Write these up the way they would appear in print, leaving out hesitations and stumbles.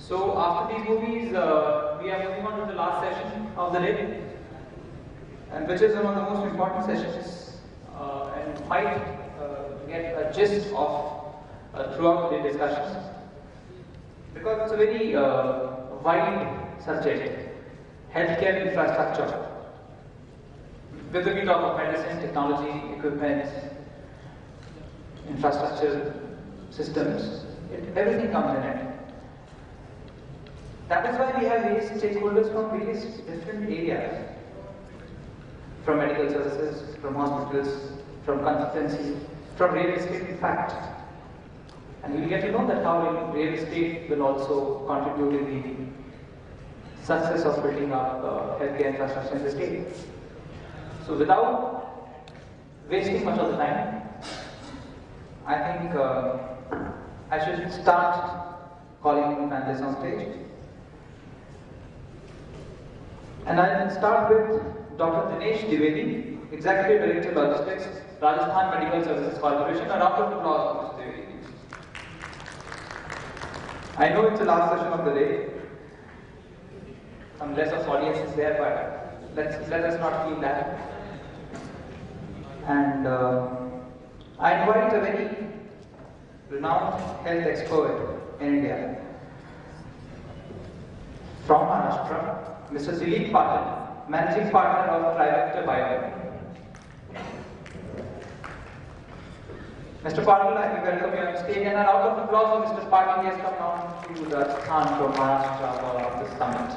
So after these movies, we are moving on to the last session of the day, and which is one of the most important sessions, and might get a gist of throughout the discussions, because it's a very wide subject, healthcare infrastructure. Whether we talk of medicine, technology, equipment, infrastructure, systems, everything comes in it. That is why we have various stakeholders from various different areas, from medical services, from hospitals, from consultancy, from real estate in fact. And we will get to know that how real estate will also contribute in the success of building up healthcare infrastructure in the state. So without wasting much of the time, I think I should start calling panelists on stage. And I'll start with Dr. Dinesh Dwivedi, Executive Director Logistics, Rajasthan Medical Services Corporation. A round of applause for Mr. Dwivedi. I know it's the last session of the day. Some less of audience is there, but let us not feel that. And I invite a very renowned health expert in India from Maharashtra, Mr. Dilip Patil, Managing Partner of Trivector Bio. Mr. Patil, I welcome you on stage, and a round of applause for Mr. Patil. He has come down to Rajasthan from Maharashtra for this summit,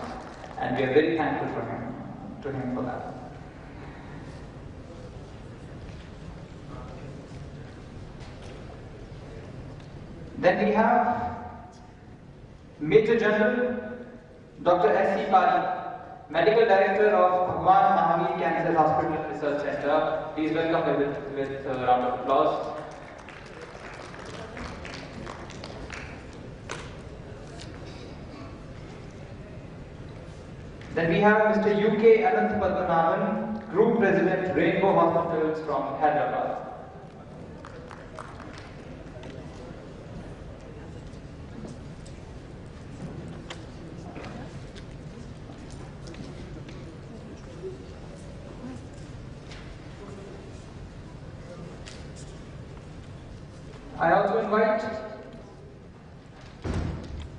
and we are very thankful to him for that. Then we have Major General Dr. S.C. Pali, Medical Director of Bhagwan Mahavir Cancer Hospital and Research Center. Please welcome with a round of applause. Then we have Mr. U.K. Anant Padmanabhan, Group President, Rainbow Hospitals from Hyderabad. I also invite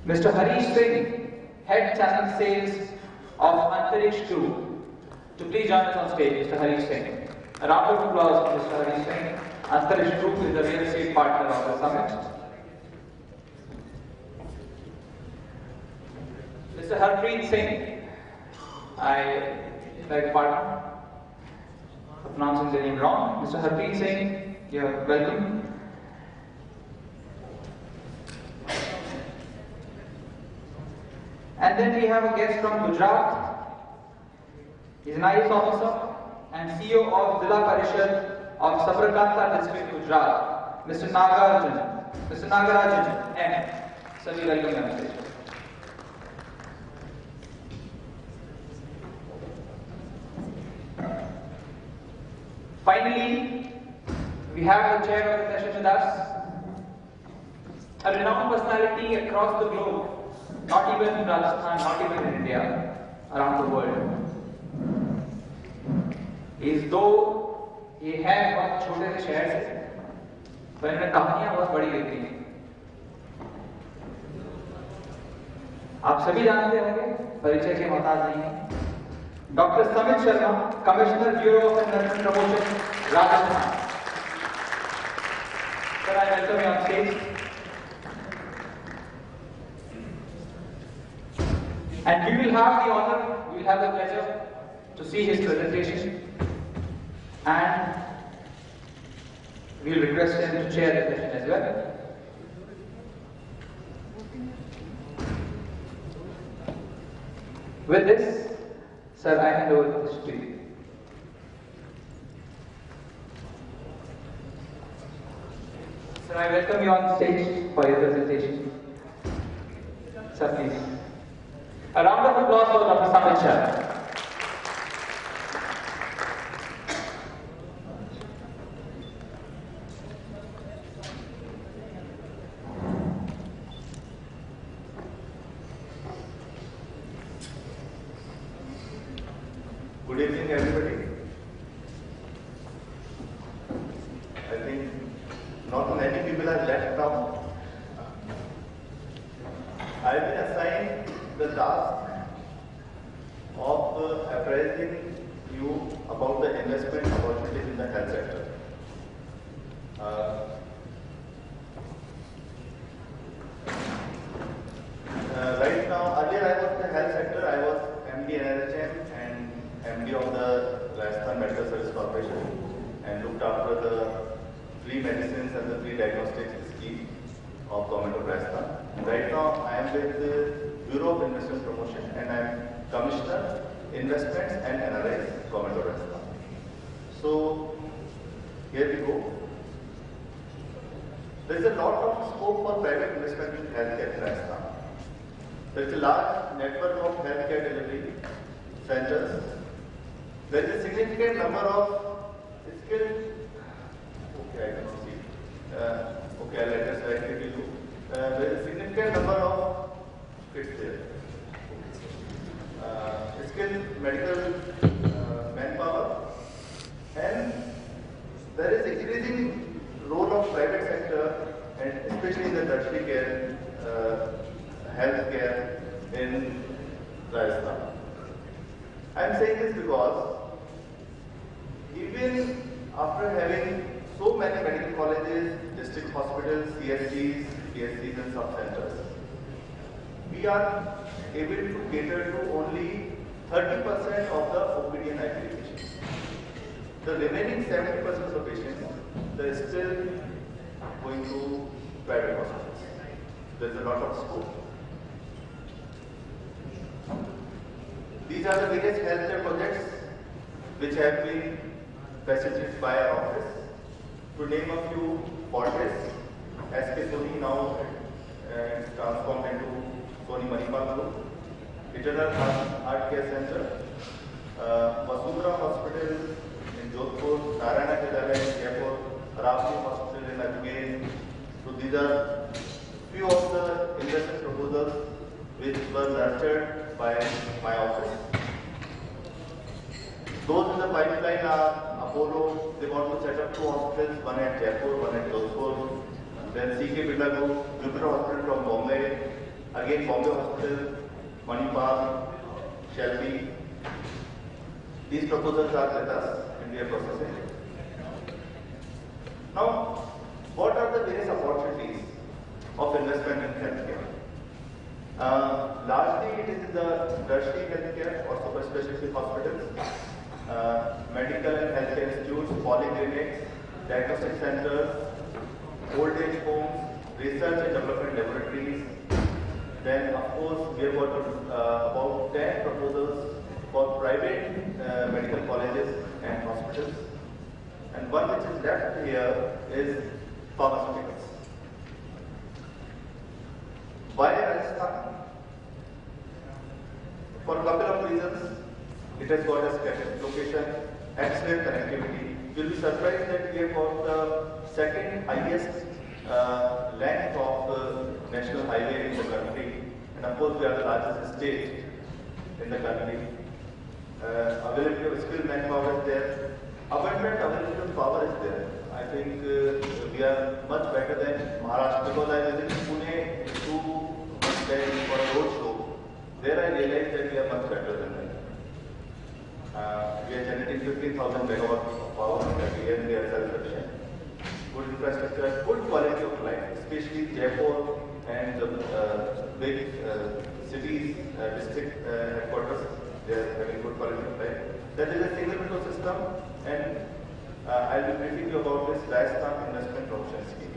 Mr. Harish Singh, Head Channel Sales of Antariksh 2, to please join us on stage, Mr. Harish Singh. A round of applause for Mr. Harish Singh. Antariksh 2 is the real estate partner of the summit. Mr. Harpreet Singh, I beg pardon for pronouncing the name wrong. Mr. Harpreet Singh, you're welcome. And then we have a guest from Gujarat. He is an IAS officer and CEO of Zilla Parishad of Sabarkantha district, Gujarat, Mr. Nagarajan. Mr. Nagarajan, M. Sir, we welcome you on stage. Finally, we have the chair of the session with us, a renowned personality across the globe. Not even in Rajasthan, not even in India, around the world. इस दो ये है बहुत छोटे से शहर से, पर इनमें कहानियां बहुत बड़ी लिखी हैं। आप सभी जानते होंगे, परिचय के मोहताज नहीं हैं। Doctor Samit Sharma, commissioner bureau of investment promotion, Rajasthan. Sir, I welcome you on stage. And we will have the honor, we will have the pleasure to see his presentation, and we will request him to chair the session as well. With this, sir, I hand over this to you. Sir, I welcome you on stage for your presentation. Sir, please. A round of applause for Dr. Samit Shah. evening, everybody. I think not many people are left now. I've been assigned the task of apprising you about the investment opportunities in the health sector. Right now, earlier I was in the health sector. I was MD NRHM and MD of the Rajasthan Medical Service Corporation and looked after the free medicines and the free diagnostics scheme of Government of Rajasthan. Right now, I am with the Bureau of Investment Promotion and I am Commissioner, Investments and NRIs, Government of Rajasthan. So, here we go. There is a lot of scope for private investment in healthcare in Rajasthan. There is a large network of healthcare delivery centers. There is a significant number of skilled. Okay, I cannot see. Okay, I'll let us write it to you. There is a significant number of kids there. Skilled medical manpower, and there is increasing role of private sector, and especially in the tertiary care, healthcare in Rajasthan. I am saying this because even after having so many medical colleges, district hospitals, CSGs, PSCs and sub-centers, we are able to cater to only 30% of the OPD and IPD patients. The remaining 70% of the patients, they are still going to private hospitals. There is a lot of scope. These are the various healthcare projects which have been facilitated by our office. To name a few, Fortis, SK Soni now transformed into Soni Manipal Group, Eternal Heart Care Center, Vasundhara Hospital in Jodhpur, Narayana Hridayalaya in Jaipur, Ravli Hospital in Ajmer. So these are few of the investment proposals which were nurtured by my office. Those in the pipeline are Apollo. They want to set up 2 hospitals, one at Jaipur, one at Jodhpur. Then CK Birla Group, Jupiter Hospital from Bombay. Again Bombay Hospital, Manipal, Shelby. These proposals are with us and we are processing. Now, what are the various opportunities of investment in healthcare? Largely it is the tertiary healthcare or super specialty hospitals, medical and healthcare institutes, polyclinics, diagnostic centers, old age homes, research and development laboratories. Then of course we have got about 10 proposals for private medical colleges and hospitals. And one which is left here is pharmaceuticals. Why Rajasthan? For a couple of reasons. It has got a strategic location, excellent connectivity. You'll be surprised that we have got the second highest length of national highway in the country, and of course we are the largest state in the country. Availability of skilled manpower is there. Abundant availability of power is there. I think we are much better than Maharashtra, because I visited Pune 2 months back for a road show. There I realized that we are much better than them. We are generating 15,000 megawatts of power every year. We are self-sufficient. Good infrastructure, good quality of life, especially Jaipur and the big cities, district headquarters. They are having good quality of life. There is a single window system, and I will be briefing you about this Rajasthan Investment Promotion Scheme.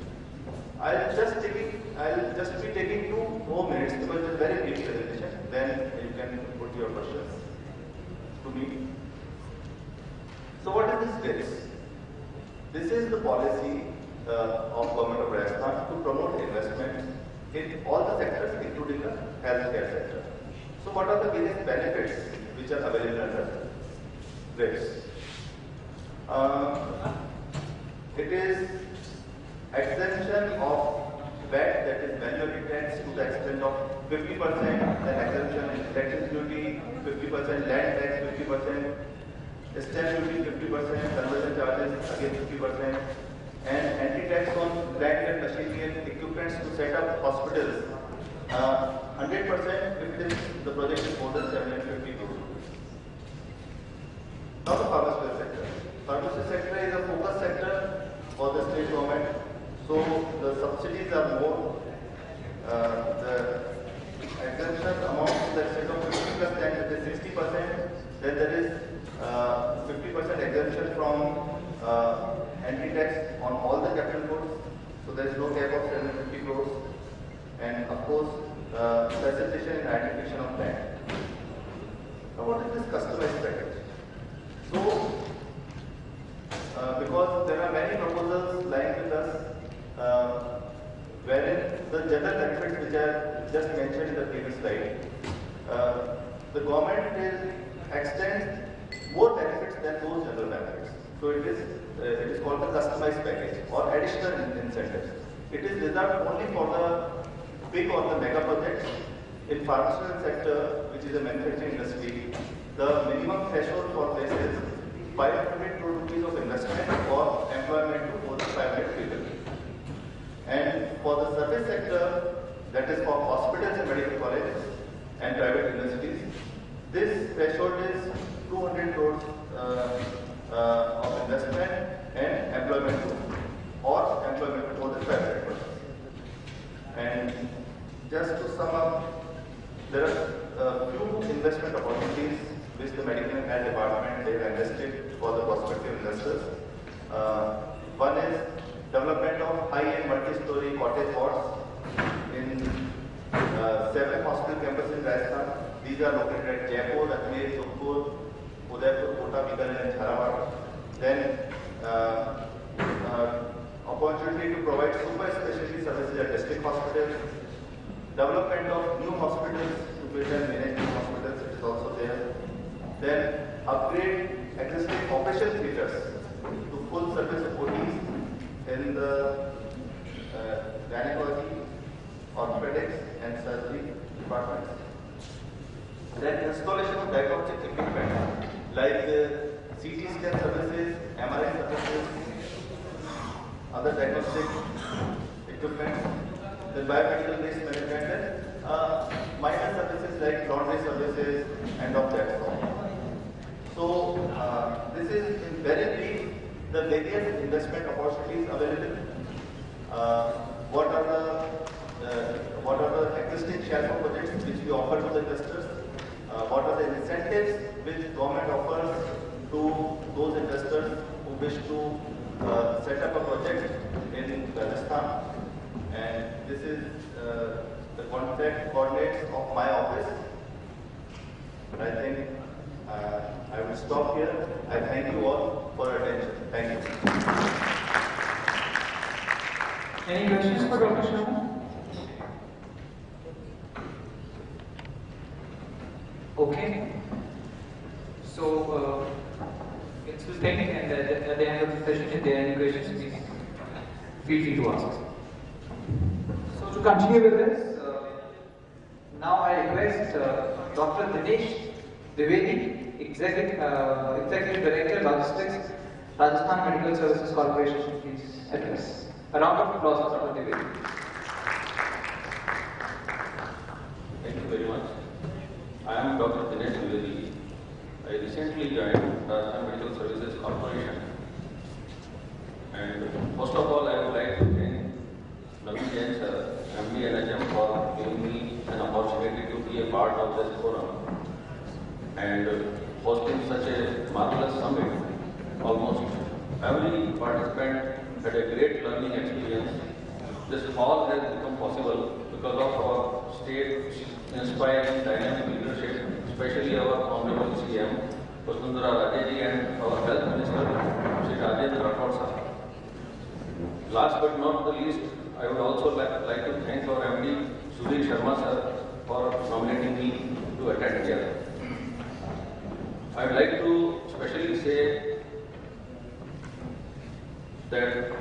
I'll just be taking 2 more minutes because it's a very brief presentation. Then you can put your questions to me. So what is this? This is the policy of Government of Rajasthan to promote investment in all the sectors, including the healthcare sector. So what are the various benefits which are available under this? It is exemption of VAT, that is value-added tax, to the extent of 50%, then exemption in electricity duty 50%, land tax 50%, stamp duty 50%, conversion charges again 50%, and anti-tax on land and machinery and equipments to set up hospitals 100% if the project is more than 750 crores. Now the pharmaceutical sector. Pharmaceutical sector is a focus sector for the state government. So the subsidies are more. The exemption amount to the extent of 50%, that is 60%. Then there is 50% exemption from anti-tax on all the capital goods. So there is no cap of 750 crores. And of course, facilitation and identification of land. Now what is this customized package? So, because there are many proposals lying with us, wherein the general benefits which I just mentioned in the previous slide, the government will extend more benefits than those general benefits. So it is called the customized package or additional incentives. It is reserved only for the big or the mega projects. In pharmaceutical sector, which is a manufacturing industry, the minimum threshold for this is 500 crore rupees of investment or employment to more than 500 people. And for the service sector, that is for hospitals and medical colleges and private universities, this threshold is 200 crores of investment and employment or employment to more than 500 crores. And just to sum up, there are a few investment opportunities which the Medical and Health Department they have invested for the prospective investors. One is development of high-end multi-story cottage wards in 7 hospital campuses in Rajasthan. These are located at Jaipur, Ajmer, Jodhpur, Udaipur, Kota, Bikaner and Jharsuguda. Then opportunity to provide super specialty services at district hospitals. Development of new hospitals to build and manage new hospitals, it is also there. Then upgrade existing operation theatres to full service OTs in the gynecology, orthopedics and surgery departments. Then installation of diagnostic equipment like CT scan services, MRI services, other diagnostic equipment, the biomedical waste management, and minor services like laundry services and of that sort. So this is in very brief the various investment opportunities available. What are the existing shelf of projects which we offer to the investors? What are the incentives which government offers to those investors who wish to set up a project in Rajasthan? And this is the contact coordinates of my office. I think I will stop here. I thank you all for your attention. Thank you. Any questions for Dr. Sharma? Okay. So, it's will think, and at the end of the session, if there are any questions, please feel free to ask. So, to continue with this, now I request Dr. Dinesh Dwivedi, Executive Director, Logistics, Rajasthan Medical Services Corporation, please address. A round of applause for Dr. Dwivedi. Thank you very much. I am Dr. Dinesh Dwivedi. I recently joined Rajasthan Medical Services Corporation. And first of all, I would like to thank Naveen Jain sir, MD NHM, for giving me an opportunity to be a part of this forum and hosting such a marvelous summit. Almost every participant had a great learning experience. This hall has become possible because of our state-inspiring dynamic leadership, especially our Honorable CM, Vasundhara Rajeji, and our Health Minister, Shri Rajendra Rathod sir. Last but not the least, I would also like to thank our MD, Sudhir Sharma sir, for nominating me to attend here. I would like to especially say that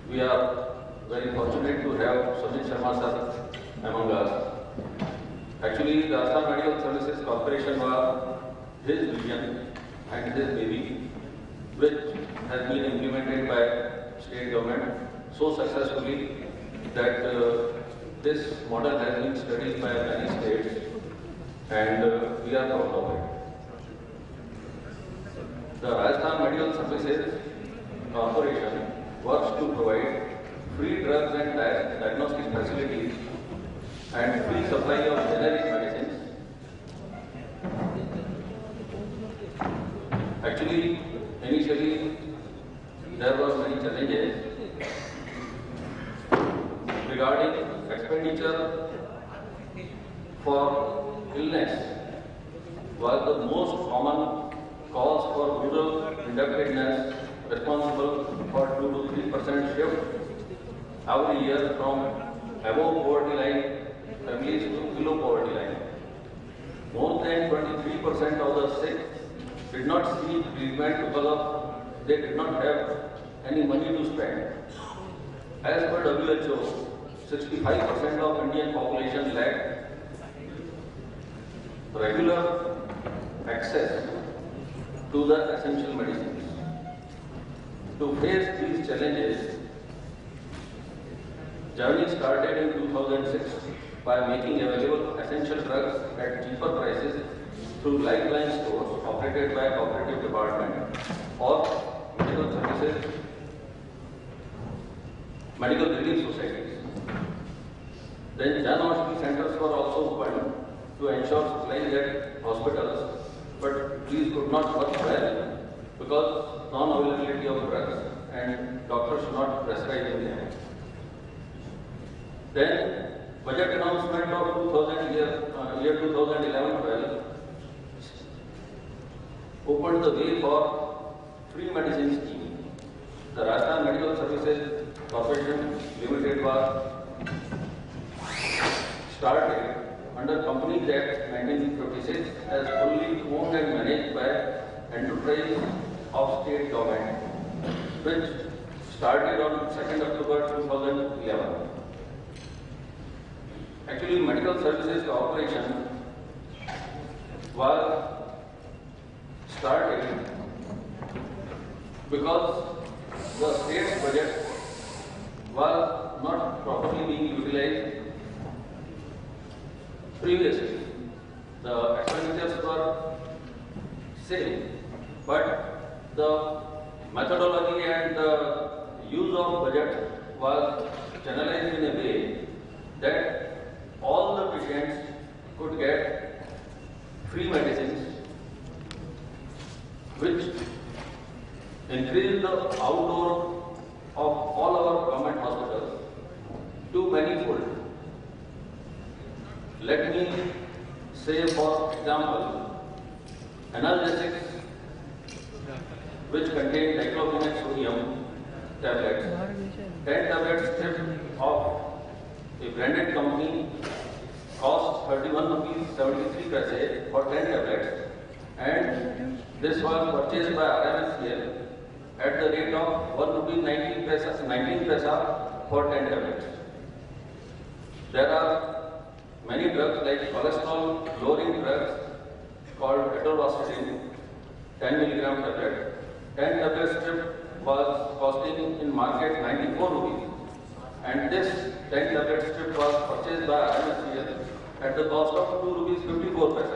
we are very fortunate to have Sudhir Sharma sir among us. Actually, the Rajasthan Medical Services Corporation was his vision and his baby, which has been implemented by state government so successfully that this model has been studied by many states, and we are proud of it. The Rajasthan Medical Services Corporation works to provide free drugs and diagnostic facilities and free supply of generic medicines. Actually, initially, there were many challenges regarding expenditure for illness was the most common cause for rural indebtedness, responsible for 2 to 3% shift every year from above poverty line families to below poverty line. More than 23% of the sick did not seek treatment because of they did not have any money to spend. As per WHO, 65% of Indian population lacked regular access to the essential medicines. To face these challenges, journey started in 2006 by making available essential drugs at cheaper prices through lifeline stores operated by cooperative department or medical services, medical relief societies. Then Jan Aushadhi centers were also opened to ensure supplies at hospitals, but these could not work well because non-availability of drugs and doctors not prescribing them. Then budget announcement of year 2011-12 opened the way for free medicine scheme. The Rajasthan Medical Services Corporation Limited was started under Companies Act 1956 as fully owned and managed by enterprise of state government, which started on 2nd October 2011. Actually, Medical Services Corporation was started because the state's budget was not properly being utilized previously. The expenditures were same, but the methodology and the use of budget was channelized in a way that all the patients could get free medicines, which increased the outdoor of all our government hospitals to manifold. Let me say, for example, analgesics which contain diclofenac sodium tablets, 10 tablet strip of a branded company costs 31 rupees 73 paise for 10 tablets, and this was purchased by RMSCL at the rate of 1 rupee 19 paise for 10 tablets. There are many drugs like cholesterol lowering drugs called atorvastatin, 10 milligram tablet. 10 tablet strip was costing in market 94 rupees, and this 10 tablet strip was purchased by RMSCL at the cost of 2 rupees 54 paise.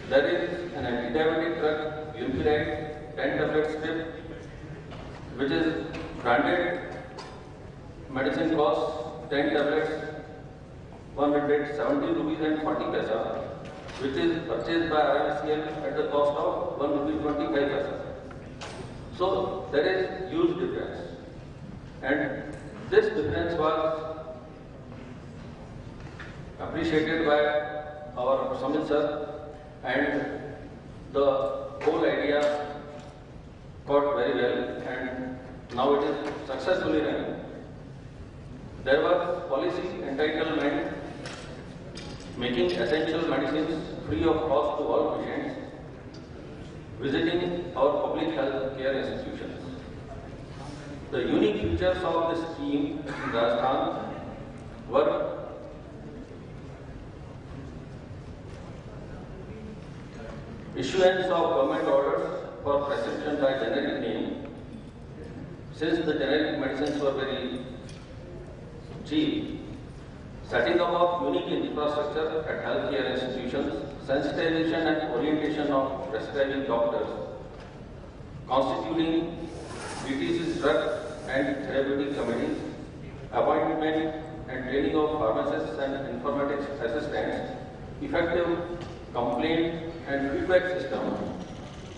There is an anti-diabetic drug, Glimepiride, 10 tablet strip, which is branded medicine costs 10 tablets 170 rupees and 40 paise, which is purchased by RMSCL at the cost of 1 rupee 25 paise. So there is huge difference, and this difference was appreciated by our Samit sir, and the whole idea got very well, and now it is successfully running. There was policy entitlement making essential medicines free of cost to all patients visiting our public health care institutions. The unique features of this scheme in Rajasthan were Issuance of government orders for prescription by generic name. Since the generic medicines were very cheap, setting up of unique infrastructure at healthcare institutions, sensitization and orientation of prescribing doctors, constituting DTC's drug and therapeutic committees, appointment and training of pharmacists and informatics assistants, effective complaint and feedback system,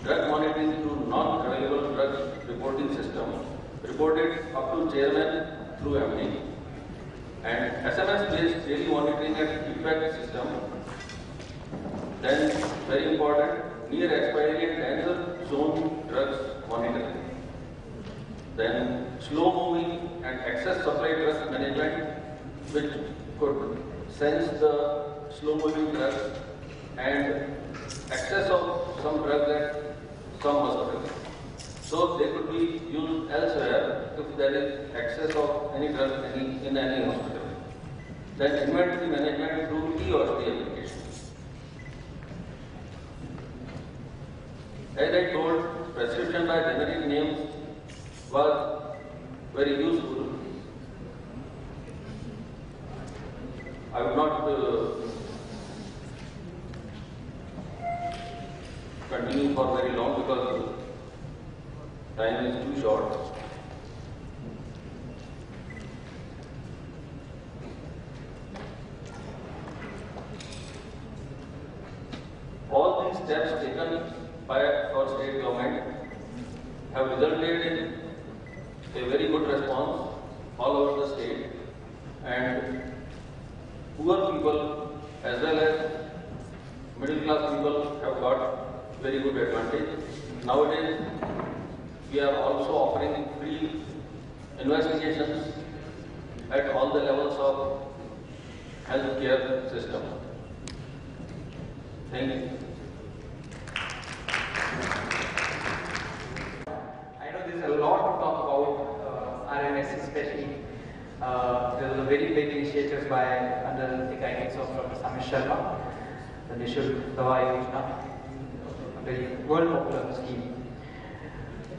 drug monitoring through non-available drug reporting system, reported up to chairman through MD, and SMS-based daily monitoring and feedback system. Then, very important, near expiry and danger zone drugs monitoring. Then, slow-moving and excess supply drug management, which could sense the slow-moving drugs and excess of some drugs at some hospitals. So they could be used elsewhere if there is excess of any drug in any hospital. Then inventory management through e-OSD application. As I told, prescription by generic names was very useful. I would not continue for very long because time is too short. All these steps taken by our state government have resulted in a very good response all over the state, and poor people as well as middle class people have got very good advantage. Nowadays, we are also offering free investigations at all the levels of healthcare system. Thank you. I know there's a lot to talk about RMS, especially. There was a very big initiative under the guidance of Dr. Samir Sharma, the Nishulk Dawa Yojana, a very world popular scheme.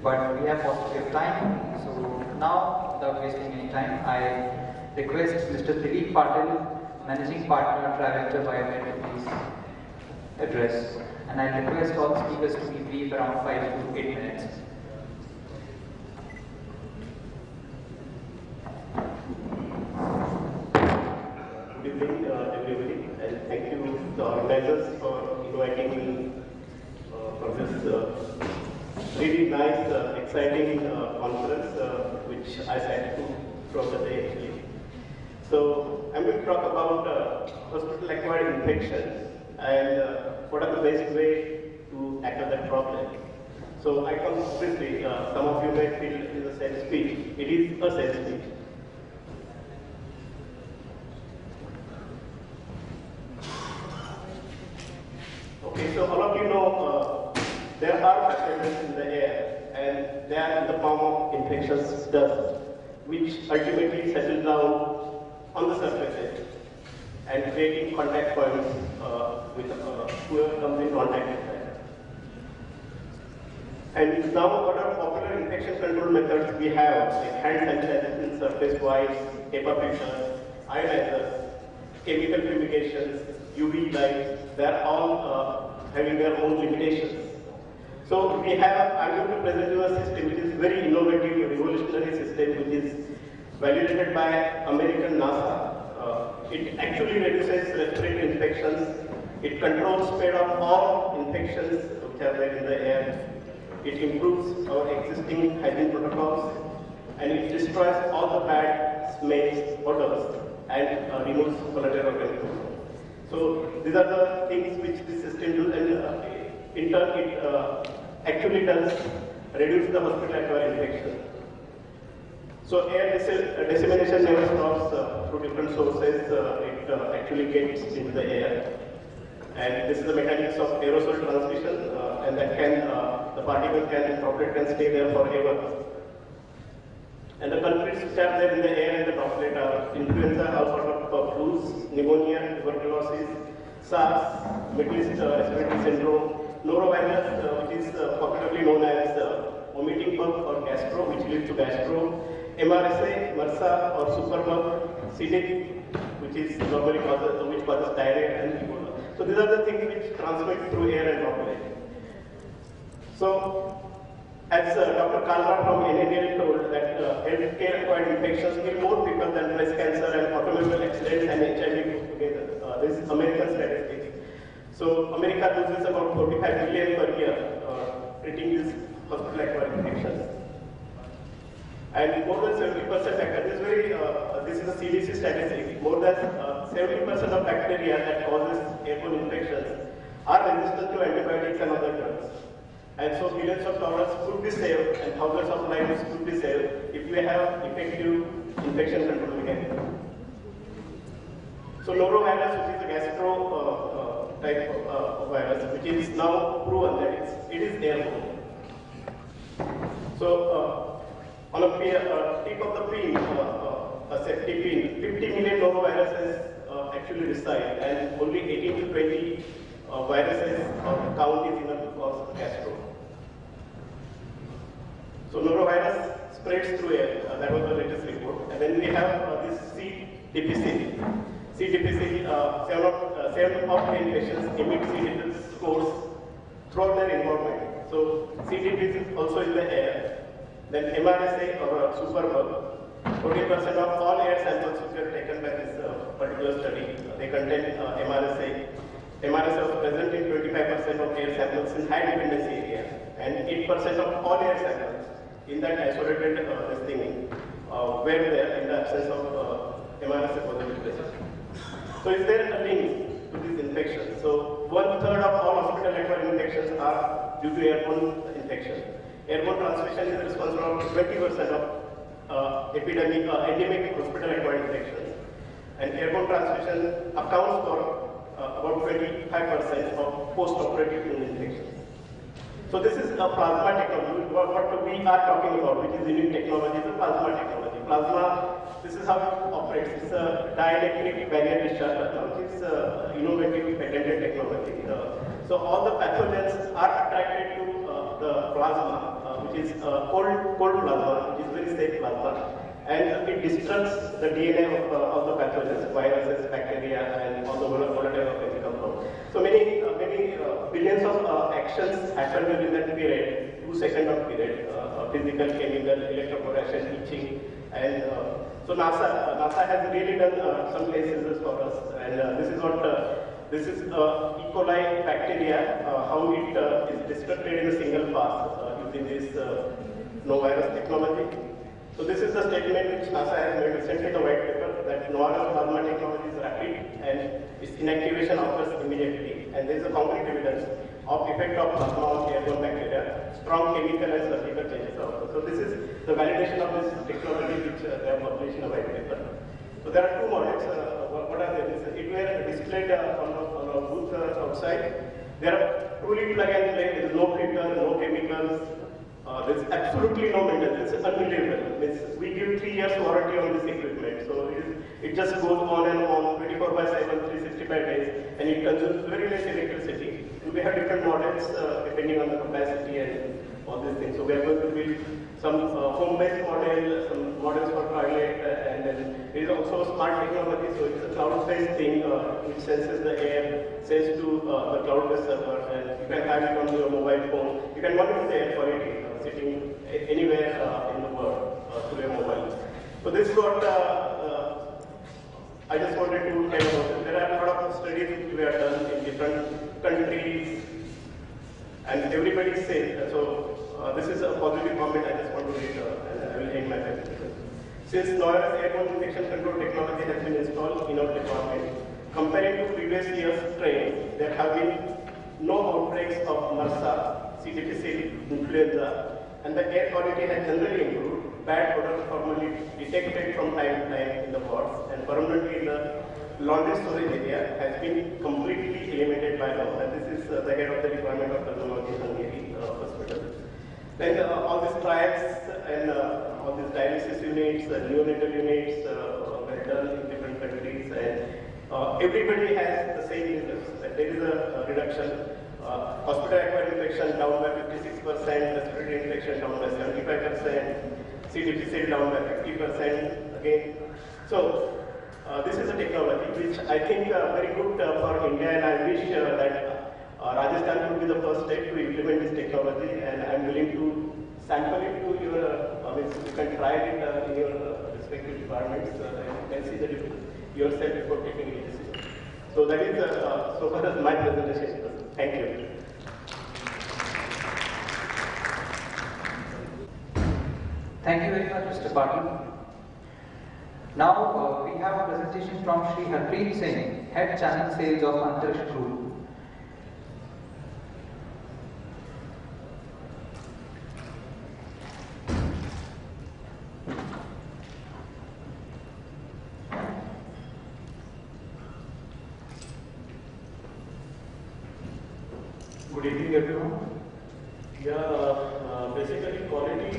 But we have paucity of time, so now, without wasting any time, I request Mr. Dilip Patil, Managing Partner, Trivector Biomed, to please address. And I request all speakers to be brief, around 5 to 8 minutes. Good evening, everybody, and thank you to the organizers for inviting me for this really nice, exciting conference, which I sat to throughout the day actually. So I'm going to talk about hospital-acquired infections and what are the best way to tackle that problem. So I come briefly. Some of you may feel it is a sales speech. It is a sales speech. Okay, so all of you know there are pathogens in the air, and they are in the form of infectious dust, which ultimately settle down on the surfaces and creating contact points with whoever comes in contact with that. And now what are popular infection control methods we have, like hand sanitization, surface wipes, HEPA filters, ionizers, chemical fumigations, UV lights, they are all having their own limitations. So I'm going to present you a system which is very innovative, revolutionary system which is validated by American NASA. It actually reduces respiratory infections. It controls spread of all infections which are there in the air. It improves our existing hygiene protocols, and it destroys all the bad smells, odors, and removes volatile organisms. So these are the things which this system does, and in turn it actually does reduce the hospital-acquired infection. So air dissemination never stops through different sources. It actually gets into the air, and this is the mechanics of aerosol transmission, and that the particle droplet can stay there forever. And the culprits which are there in the air and the droplet are influenza, all sort of flus, pneumonia, tuberculosis, SARS, Middle East respiratory syndrome, norovirus, which is popularly known as vomiting bug or gastro, which leads to gastro, MRSA, MRSA or superbug, C. diff, which is normally causes diarrhea and Ebola. So these are the things which transmit through air and droplet. So, as Dr. Kalra from NADL told that healthcare-acquired infections kill more people than breast cancer and automobile accidents and HIV put together. This is American statistics. So, America loses about 45 billion per year treating these hospital-acquired infections. And more than 70% bacteria, this is a CDC statistic, more than 70% of bacteria that causes airborne infections are resistant to antibiotics and other drugs. And so billions of dollars could be saved and thousands of lives could be saved if we have effective infection control mechanism. So norovirus, which is a gastro type of virus, which is now proven that it is airborne. So on a tip of the pin, a safety pin, 50 million noroviruses actually reside, and only 18 to 20 viruses count is enough to cause gastro. So norovirus spreads through air. That was the latest report. And then we have this C. difficile. C. difficile, 7 of 10 patients emit C. difficile spores throughout their environment. So C. difficile also in the air. Then MRSA or superbug, 40% of all air samples which were taken by this particular study, they contain MRSA. MRSA was present in 25% of air samples in high dependency areas, and 8% of all air samples in that isolated were there in the absence of MRSA positive patients. So is there a link to this infection? So 1/3 of all hospital-acquired infections are due to airborne infection. Airborne transmission is responsible for 20% of endemic hospital-acquired infections, and airborne transmission accounts for about 25% of post-operative wound infections. So this is a plasma technology. What we are talking about, which is unique technology, is a plasma technology. Plasma, this is how it operates. It's a dielectric barrier discharge technology. It's innovative patented technology. So all the pathogens are attracted to the plasma, which is cold plasma, which is very safe plasma, and it destructs the DNA of the pathogens, viruses, bacteria, and all the volatile organic compounds. So many billions of actions happen within that period, 2 seconds of period, physical, chemical, electroporation, itching, and so NASA has really done some cases for us, and this is what. This is E. coli bacteria, how it is destructed in a single pass using this no virus technology. So this is the statement which NASA has made recently in the white paper, that no virus plasma technology is rapid and its inactivation occurs immediately. And there is a concrete evidence of effect of plasma on airborne bacteria, strong chemical and surgical changes also. So this is the validation of this technology which they have published in a white paper. So there are 2 models. What are they? It were displayed on a booth outside. There are truly plug and play. There is no filter, no chemicals. There is absolutely no maintenance. It's unbelievable. We give 3 years warranty on this equipment. So it just goes on and on 24/7, 365 days, and it consumes very less electricity. And we have different models depending on the capacity and all these things. So we are going to build some home-based model, some models for toilet, and then there is also smart technology. So it's a cloud-based thing which senses the air, sends to the cloud-based server, and you can have it on your mobile phone. You can monitor the air quality sitting anywhere in the world through your mobile. So this is what I just wanted to tell about it. There are a lot of studies which we have done in different countries, and everybody says so. This is a positive comment I just want to read, and I will end my presentation. Since Noira's airborne infection control technology has been installed in our department, comparing to previous year's trend, there have been no outbreaks of MRSA, C. difficile, influenza, and the air quality has generally improved. Bad odor formally detected from time to time in the wards, and permanently in the laundry storage area has been completely eliminated by now. And this is the head of the department of pulmonology, Hungary Hospital. Then all these trials and all these dialysis units, neonatal units were done in different countries, and everybody has the same results. There is a reduction hospital-acquired infection down by 56%, respiratory infection down by 75%, C. difficile down by 50% again. So this is a technology which I think very good for India, and I wish that Rajasthan would be the first state to implement this technology, and I am willing to sample it to your, you can try it in your respective departments, and you can see the difference yourself before taking a decision. So that is so far as my presentation. Thank you. Thank you very much, Mr. Patil. Now we have a presentation from Shri Harpreet Singh, Head Channel Sales of Antariksha Group. Good evening, everyone. Basically, quality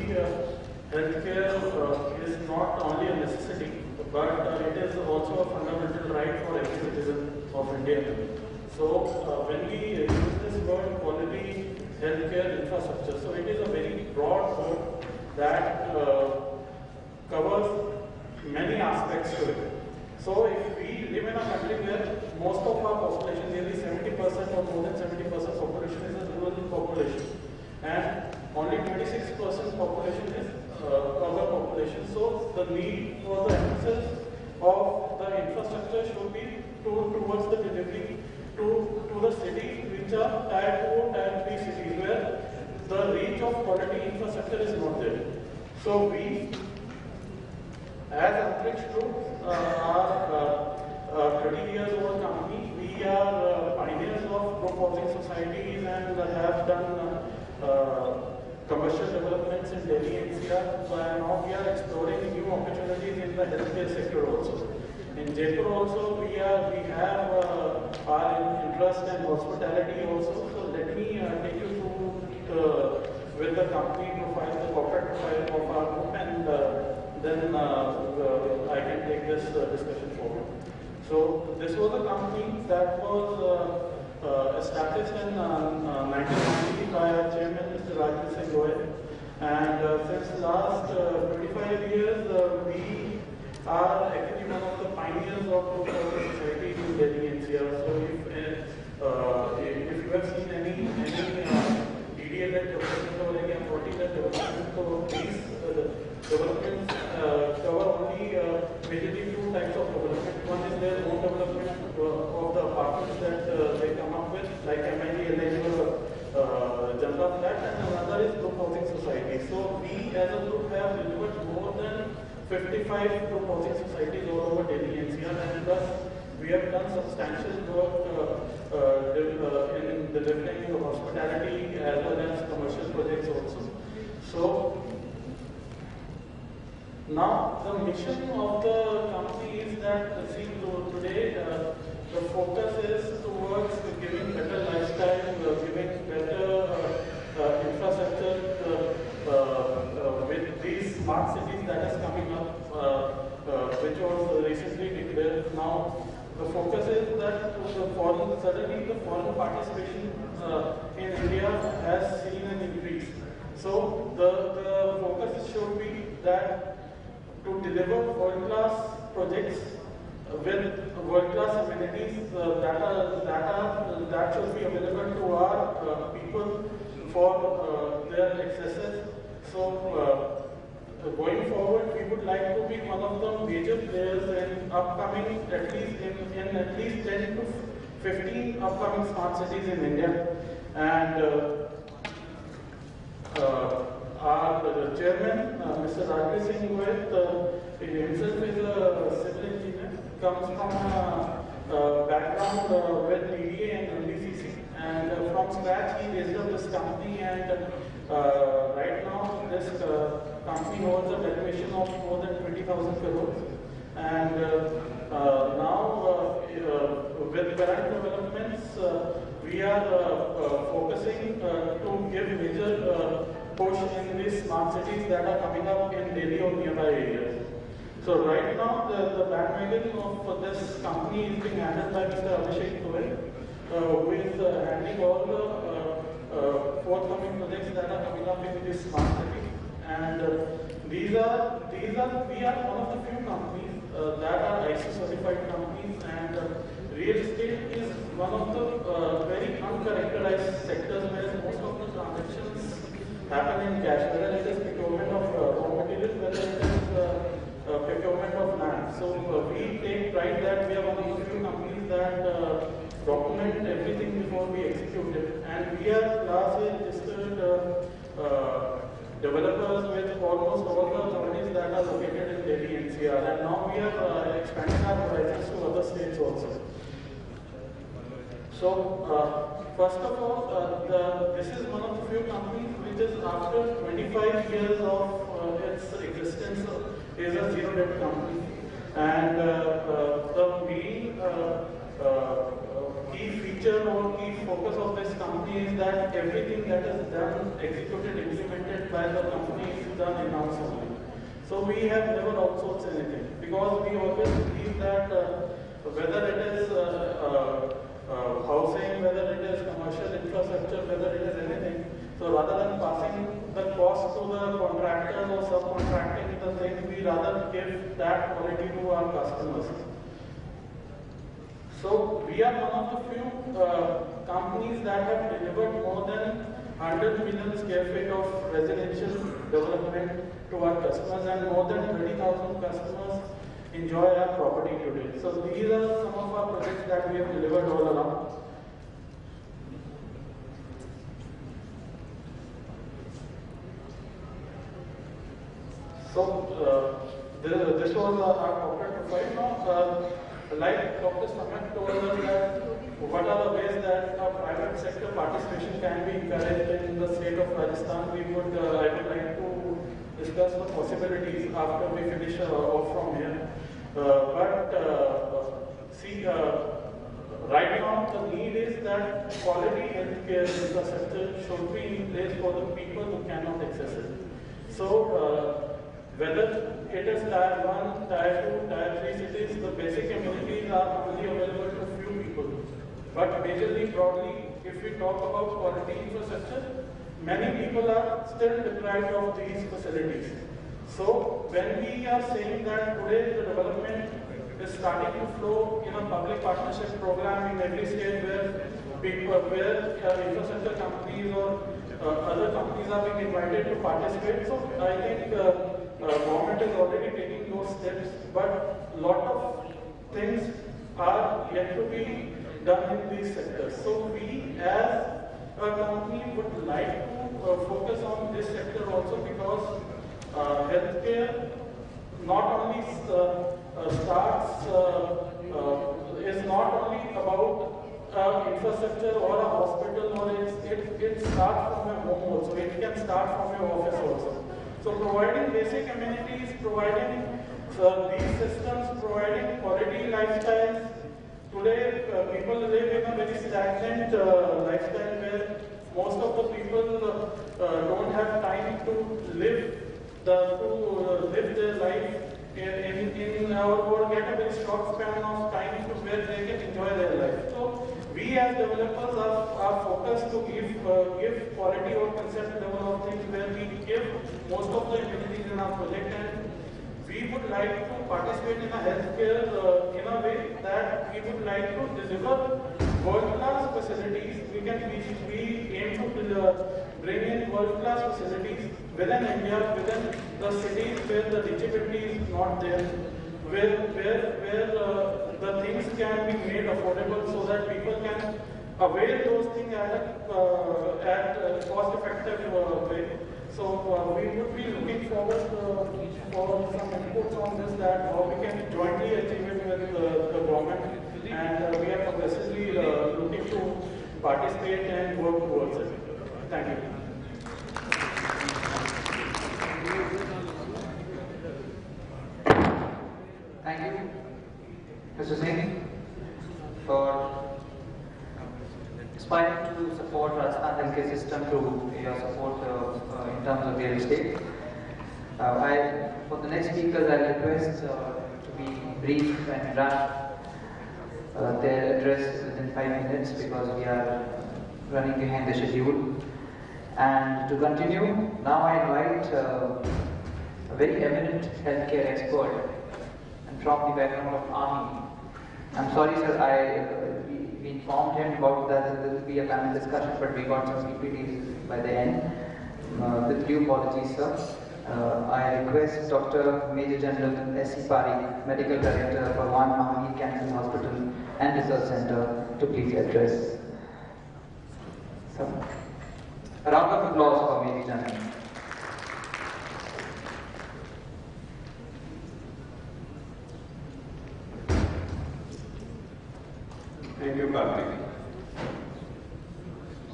healthcare is not only a necessity, but it is also a fundamental right for every citizen of India. So, when we use this word quality healthcare infrastructure, so it is a very broad word that covers many aspects to it. So, if we live in a country where most of our population, nearly 70% or more than 70% population is a rural population, and only 26% population is urban population. So the need for the emphasis of the infrastructure should be towards the delivery to the cities which are tier 2, tier 3 cities where the reach of quality infrastructure is not there. So we, as Antariksha Group, are a 30 years old company. We are pioneers of group housing societies and have done commercial developments in Delhi NCR. Now we are exploring new opportunities in the healthcare sector also. In Jaipur also we have our interest in hospitality also. So let me take you through with the company profile, the corporate profile of our group, and then I can take this discussion forward. So this was a company that was established in 1990 by our chairman, Mr. Rajveer Singh Goyal, and since last 25 years, we are actually one of the pioneers of group housing society in Delhi NCR. So if you have seen any DDA-led development or any authority-led development, so these developments cover only majorly two types of development. One is their own development of the apartments that they come up with, like MID, LIG or Janata Flat, and another is group housing society. So we as a group have delivered more than 55 group housing societies all over Delhi NCR, and thus we have done substantial work in delivering the hospitality as well as commercial projects also. So now the mission of the company is that, see, today the focus is towards giving better lifestyle, giving better infrastructure with these smart cities that is coming up, which was recently declared. Now the focus is that suddenly the foreign participation in India has seen an increase. So the focus should be that to deliver world-class projects with world-class amenities that should be available to our people for their accesses. So going forward, we would like to be one of the major players in upcoming, at least 10 to 15 upcoming smart cities in India. And our chairman, Mr. Rajveer Singh Goyal, himself is a civil engineer, comes from a background with DDA and NBCC, and from scratch he raised up this company, and right now this company holds a valuation of more than 20,000 crores. And now with current developments, we are focusing to give major push in these smart cities that are coming up in Delhi or nearby areas. So right now the bandwagon of this company is being handled by Mr. Abhishek Goyal, who is handling all the forthcoming projects that are coming up in this smart city. And we are one of the few companies that are ISO certified companies, and real estate is one of the very uncharacterized sectors where most of the transactions happen in cash, whether it is procurement of raw materials, whether it is procurement of land. So we take pride that we are one of the few companies that document everything before we execute it. And we are Class A registered developers with almost all the authorities that are located in Delhi NCR. And now we are expanding our horizons to other states also. So, first of all, this is one of the few companies which is after 25 years of its existence is a zero debt company. And the main key feature or key focus of this company is that everything that is done, executed, implemented by the company is done in-house only. So we have never outsourced anything, because we always believe that whether it is housing, whether it is commercial infrastructure, whether it is anything, so rather than passing the cost to the contractors or subcontracting the things, we rather give that quality to our customers. So we are one of the few companies that have delivered more than 100 million square feet of residential development to our customers, and more than 20,000 customers enjoy our property today. So these are some of our projects that we have delivered all along. So this was our corporate profile. Now, like Dr. Samet told us that what are the ways that private sector participation can be encouraged in the state of Rajasthan, I would like to discuss the possibilities after we finish off from here. Right now the need is that quality healthcare infrastructure should be in place for the people who cannot access it. So whether it is Tier 1, Tier 2, Tier 3 cities, the basic amenities are only available to few people. But majorly, broadly, if we talk about quality infrastructure, many people are still deprived of these facilities. So when we are saying that today the development is starting to flow in a public partnership program in every state where infrastructure companies or other companies are being invited to participate. So I think government is already taking those steps, but a lot of things are yet to be done in these sectors. So we as a company would like to focus on this sector also, because healthcare not only is not only about infrastructure or a hospital, or it starts from your home also. It can start from your office also. So providing basic amenities, providing these systems, providing quality lifestyles. Today, people live in a very stagnant lifestyle where most of the people don't have time to live their life or get a very short span of time to where they can enjoy their life. So we as developers are focused to give quality or concept level of things, where we give most of the amenities in our project, and we would like to participate in a healthcare in a way that we would like to deliver world-class facilities. We aim to bring in world-class facilities within India, within the cities where the reachability is not there, where the things can be made affordable so that people can avail those things at a cost-effective way. So we would be looking forward for some inputs on this, that how we can jointly achieve it with the government, and we are progressively looking to participate and work towards it. Thank you. Thank you, Mr. Singh, for aspiring to support Rajasthan healthcare system through your support in terms of real estate. For the next speakers, I request to be brief and run their address within 5 minutes because we are running behind the schedule. And to continue, now I invite a very eminent healthcare expert and from the background of Army. I'm sorry, sir, we informed him about that there will be a panel discussion, but we got some PPTs by the end. With due apologies, sir. I request Dr. Major General S.C. Parikh, Medical Director for One Mahavir Cancer Hospital and Research Center, to please address. So, a round of applause for Major General. Thank you, Karthik.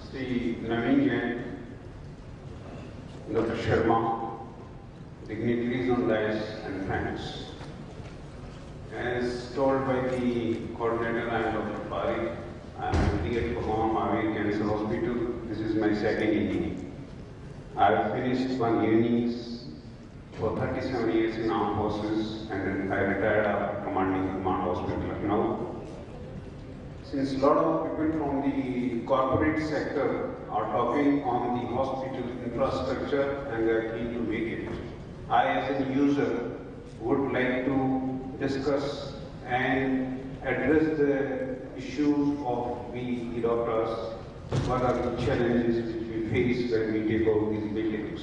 Sri Naveen Jain, Dr. Sharma, dignitaries on dais and friends. As told by the coordinator, I am Dr. Parikh. I am MD at Bhagwan Mahavir Cancer Hospital. This is my second uni. I have finished one unis for 37 years in armed forces, and then I retired after commanding Command Hospital Lucknow. Since a lot of people from the corporate sector are talking on the hospital infrastructure and they are keen to make it, I as a user would like to discuss and address the issues of we, the doctors, what are the challenges which we face when we take over these buildings.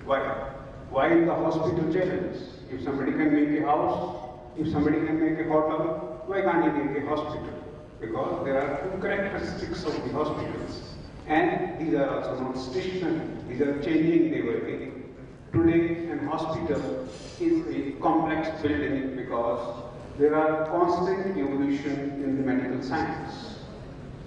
Why the hospital challenges? If somebody can make a house, if somebody can make a hotel, why can't he make a hospital? Because there are two characteristics of the hospitals, and these are also not stationary, these are changing day by day. Today, an hospital is a complex building because there are constant evolution in the medical science.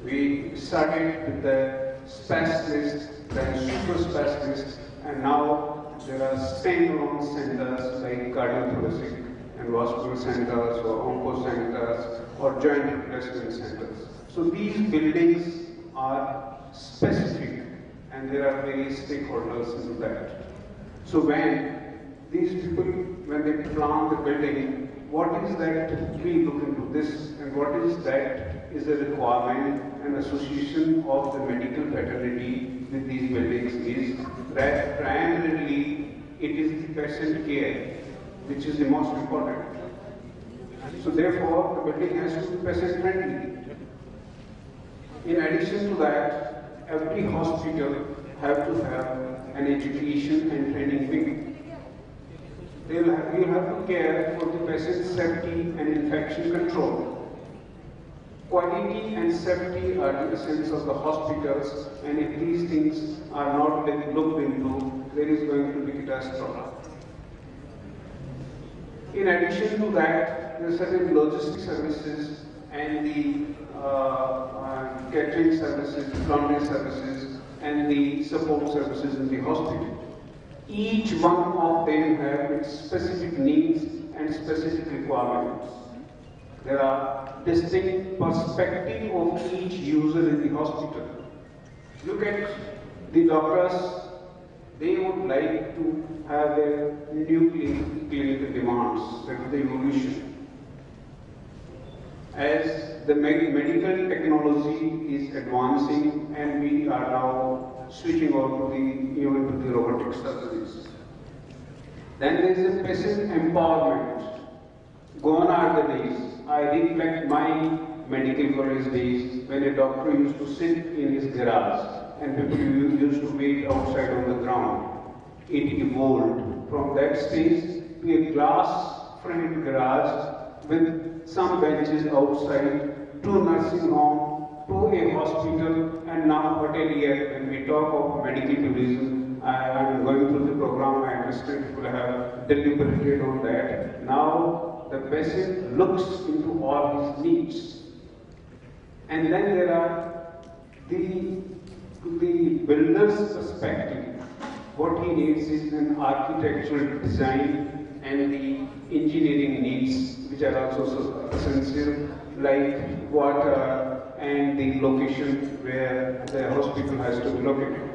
We started with the specialist, then super specialist, and now there are standalone centers like cardiothoracic and vascular centers or onco centers or joint replacement centers. So these buildings are specific and there are various stakeholders into that. So when these people, when they plan the building, what is that we look into this and what is that is a requirement and association of the medical fraternity with these buildings is that primarily it is the patient care which is the most important. So therefore, the building has to be patient friendly. In addition to that, every hospital have to have an education and training wing. You have to care for the patient safety and infection control. Quality and safety are the essence of the hospitals, and if these things are not looked into, there is going to be catastrophe. In addition to that, there are certain logistic services and the catering services, laundry services, and the support services in the hospital. Each one of them have its specific needs and specific requirements. There are distinct perspectives of each user in the hospital. Look at the doctors. They would like to have their new clinical demands, that is the evolution. As the medical technology is advancing and we are now switching over to even to the robotic surgeries. Then there is a patient empowerment. Gone are the days. I reflect my medical college days when a doctor used to sit in his garage and people used to wait outside on the ground. It evolved from that stage to a glass-framed garage with some benches outside, to nursing home, to a hospital, and now hotelier. When we talk of medical tourism, I am going through the program, I understand people have deliberated on that. Now the patient looks into all his needs. And then there are the builder's perspective. What he needs is an architectural design and the engineering needs, which are also so essential, like water and the location where the hospital has to be located.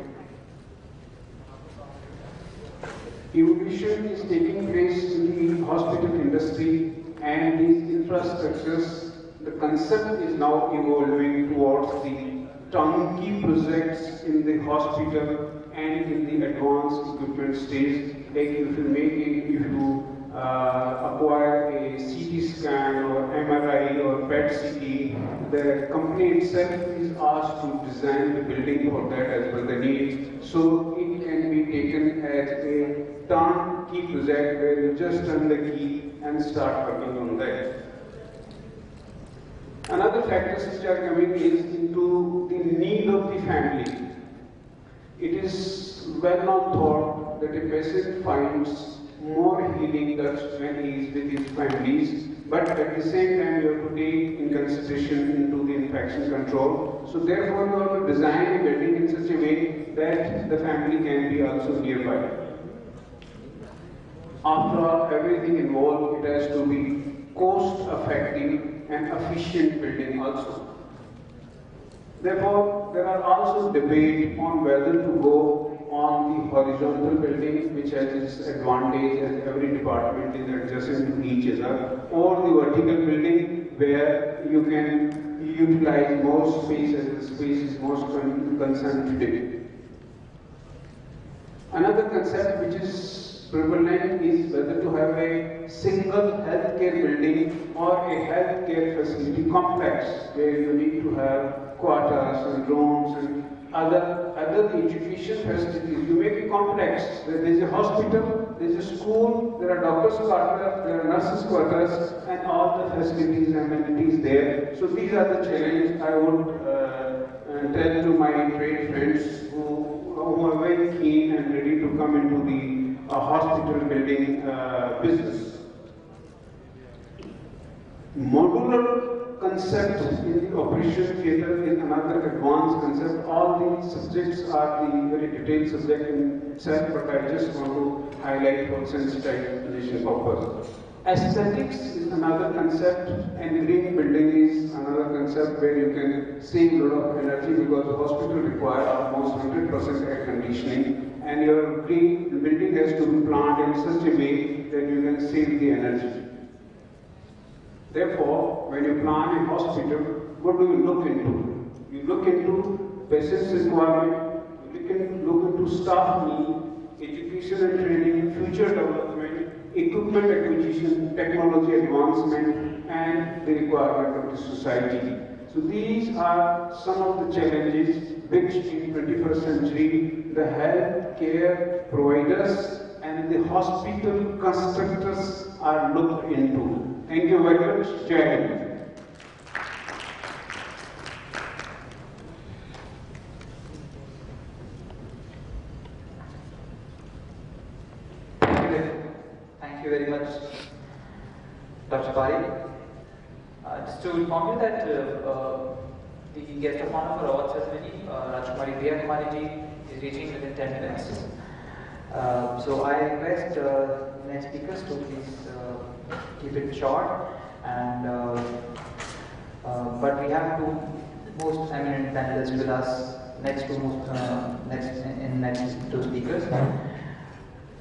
Evolution is taking place in the hospital industry, and these infrastructures, the concept is now evolving towards the turnkey projects in the hospital and in the advanced equipment stage. Like if you acquire a CT scan or MRI or PET CT, the company itself is asked to design the building for that as per the needs. So it can be taken as a turnkey project where you just turn the key and start working on that. Another factors which are coming is into the need of the family. It is well known thought that a patient finds more healing touch when he is with his families, but at the same time you have to take in consideration into the infection control. So therefore you have to design a building in such a way that the family can be also nearby. After all, everything involved, it has to be cost effective and efficient building also. Therefore, there are also debate on whether to go on the horizontal building, which has its advantage as every department is adjacent to each other, or the vertical building where you can utilize more space as the space is most concentrated. Another concept which is prevalent is whether to have a single healthcare building or a healthcare facility complex where you need to have quarters and rooms and other education facilities. You make it complex. There is a hospital, there is a school, there are doctors' quarters, there are nurses' quarters, and all the facilities and amenities there. So these are the challenges I would tell to my trade friends who are very keen and ready to come into the hospital building business. Modular concept in the operation theatre is another advanced concept. All these subjects are the very detailed subject in itself, but I just want to highlight for sensitization purpose. Aesthetics is another concept, and green building is another concept where you can save a lot of energy because the hospital requires almost 100% air conditioning, and your green building has to be planned in such a way that you can save the energy. Therefore, when you plan a hospital, what do you look into? You look into patient's requirement, you can look into staff need, education and training, future development, equipment acquisition, technology advancement, and the requirement of the society. So these are some of the challenges which in 21st century the healthcare providers and the hospital constructors are looked into. Thank you very much, Jai. Thank you very much, Dr. Pari. Just to inform you that the guest of honor for award ceremony, Rajkumari Priya Kumari ji, is reaching within 10 minutes. So I request next speakers to please keep it short, and but we have two most eminent panelists with us. Next two speakers.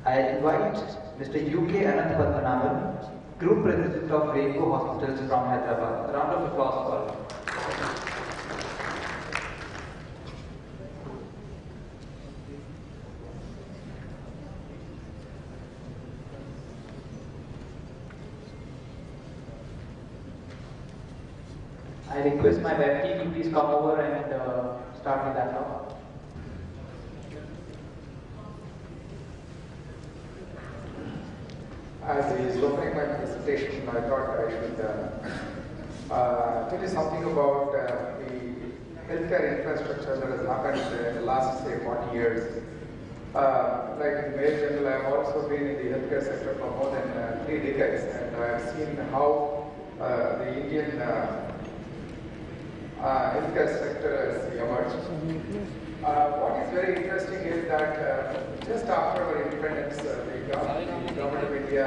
I invite Mr. U.K. Anant Padmanabhan, Group President of Rainbow Hospitals from Hyderabad. A round of applause for him. I request my web team to please come over and start with that talk. As he is opening my presentation, I thought I should tell you something about the healthcare infrastructure that has happened in the last, say, 40 years. Like in Mayor General, I have also been in the healthcare sector for more than 3 decades, and I have seen how the Indian healthcare sector has emerged. What is very interesting is that just after our independence, the government of India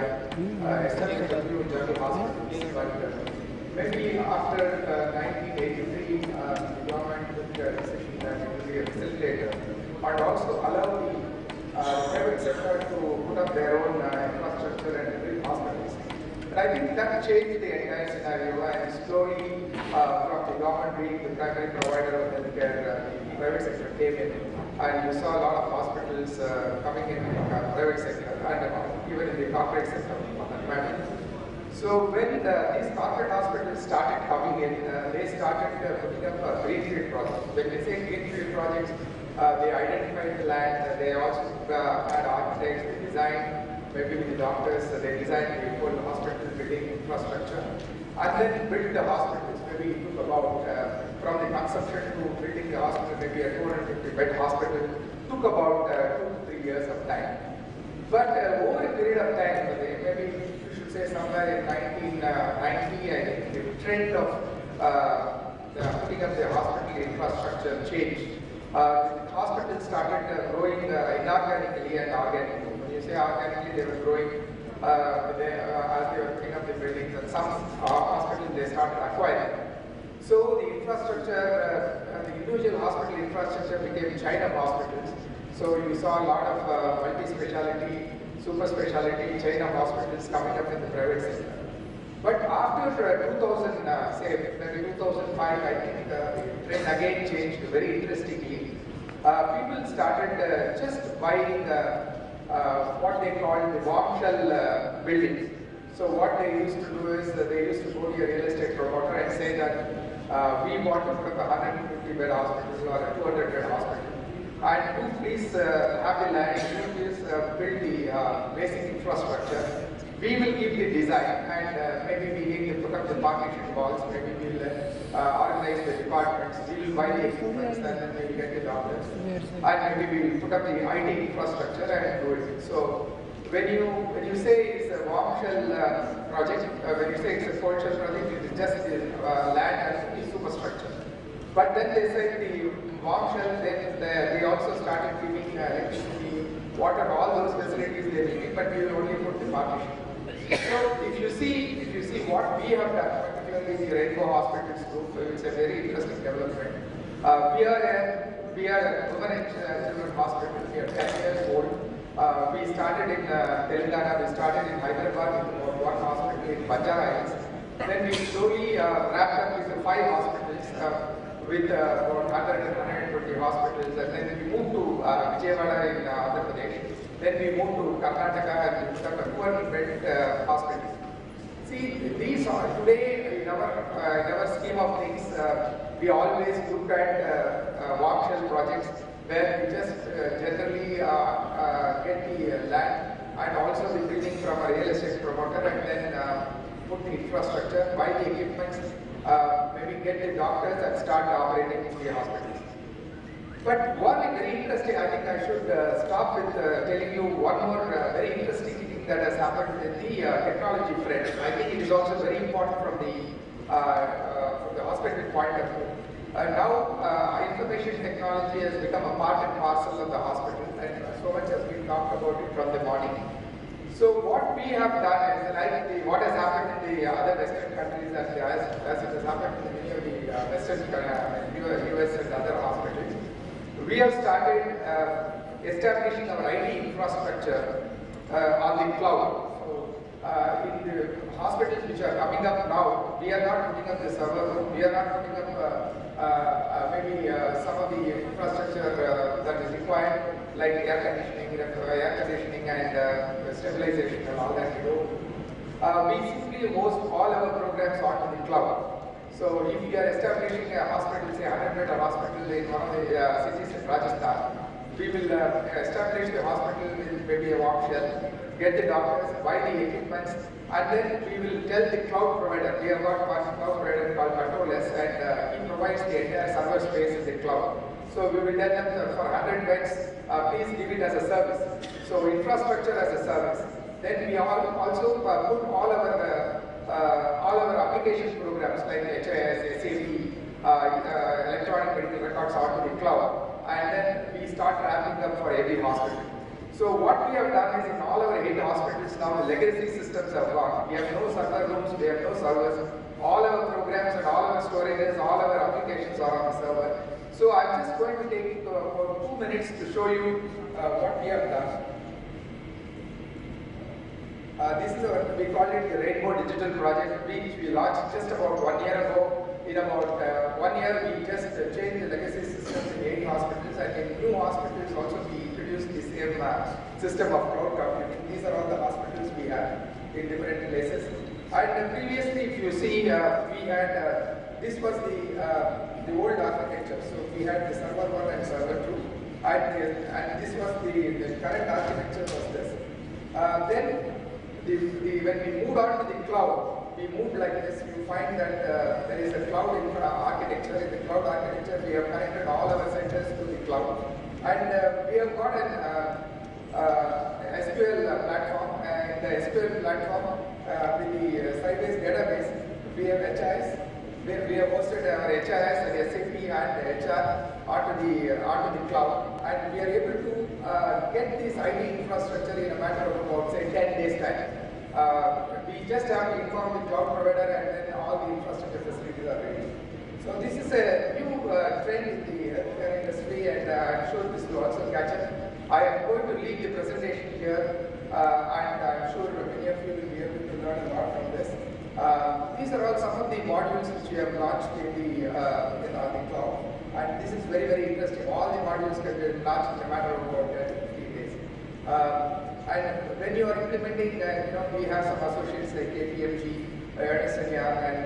established a few general hospitals, but maybe after 1983, the government took a decision that it will be a facilitator and also allow the private sector to put up their own infrastructure and build hospitals. But I think that changed the entire scenario, and slowly from the government being the primary provider of healthcare, the private sector came in, and you saw a lot of hospitals coming in the private sector and even in the corporate sector on that matter. So when these corporate hospitals started coming in, they started putting up greenfield projects. When they say greenfield projects, they identified the land, they also had architects, they designed, maybe with the doctors, they designed the whole hospital building infrastructure, and then built the hospitals. Maybe it took about, from the conception to building the hospital, maybe a 250-bed hospital, took about 2 to 3 years of time. But over a period of time, maybe you should say somewhere in 1990, I think the trend of putting up the hospital infrastructure changed. Hospitals started growing inorganically and organically. When you say organically, they were growing as they were putting up the buildings, and some hospitals they started acquiring. So the infrastructure, the individual hospital infrastructure became China hospitals. So you saw a lot of multi-speciality, super speciality China hospitals coming up in the private sector. But after 2000, say maybe 2005, I think the trend again changed very interestingly. People started just buying what they called the warm shell buildings. So what they used to do is they used to go to a real estate promoter and say that we want to put up a 150-bed hospital or a 200-bed hospital. And do please have the land, do please build the basic infrastructure. We will give the design, and maybe we need to put up the partition walls, maybe we will organize the departments, we will buy the equipment, and then we will get the doctors. And maybe we will put up the IT infrastructure and do it. So when you say it's a warm shell project, when you say it's a cold shell project, it is just the land and the superstructure. But then they said the warm shell, then we also started giving electricity, water, all those facilities they needed, but we will only put the partition. So if you see what we have done, particularly the Rainbow Hospitals group, it's a very interesting development. We are a women and children hospital. We are 10 years old. We started in Telangana. We started in Hyderabad with one hospital in Banjara Hills. Then we slowly wrapped up with 5 hospitals with about 100 and 120 hospitals, and then we moved to Vijayawada in Andhra Pradesh. Then we moved to Karnataka and we put up a 200-bed hospital. See, these are today in our scheme of things, we always look at warm shell projects where we just generally get the land and also the building from a real estate promoter, and then put the infrastructure, buy the equipment, maybe get the doctors and start operating in the hospitals. But one very interesting, I think I should stop with telling you one more very interesting thing that has happened in the technology front. I think it is also very important from the hospital point of view. Now information technology has become a part and parcel of the hospital, and so much has been talked about it from the morning. So what we have done is like what has happened in the other Western countries, and as it has happened in many of the Western US and other hospitals, we have started establishing our IT infrastructure on the cloud. So in the hospitals which are coming up now, we are not putting up the server room, we are not putting up maybe some of the infrastructure that is required, like air conditioning and stabilization and all that we do. We simply host all our programs onto the cloud. So if we are establishing a hospital, say 100-bed hospital in one of the cities in Rajasthan, we will establish the hospital in maybe a warm shell, get the doctors, buy the equipment, and then we will tell the cloud provider. We have got one cloud provider called Control-S, and he provides the entire server space in the cloud. So we will tell them for 100 beds, please give it as a service. So infrastructure as a service. Then we also put all our application programs like HIS, SAP, electronic medical records onto the cloud, and then we start ramping up for every hospital. So what we have done is in all our 8 hospitals now the legacy systems have gone. We have no server rooms, we have no servers. All our programs and all our storages, all our applications are on the server. So I'm just going to take for 2 minutes to show you what we have done. This is we call it the Rainbow Digital Project, which we launched just about 1 year ago in about 1 year, we just changed the legacy systems in 8 hospitals, and in new hospitals also we introduced the same system of cloud computing. These are all the hospitals we have in different places. And previously, if you see, we had, this was the old architecture. So we had the server 1 and server 2, and this was the current architecture was this. Then when we moved on to the cloud, we moved like this. You find that there is a cloud architecture. In the cloud architecture, we have connected all our centers to the cloud, and we have got an SQL platform. And the SQL platform with the Sybase database, we have HIS. We have hosted our HIS and SAP and HR onto the cloud, and we are able to get this IT infrastructure in a matter of about say 10 days time. We just have to inform the cloud provider, and then all the infrastructure facilities are ready. So this is a new trend in the healthcare industry, and I'm sure this will also catch up. I am going to lead the presentation here, and I'm sure many of you will be able to learn a lot from this. These are all some of the modules which we have launched in the cloud, and this is very, very interesting. All the modules can be launched in a matter of about 15 days. And when you are implementing, we have some associates like KPMG, Ernst & Young, and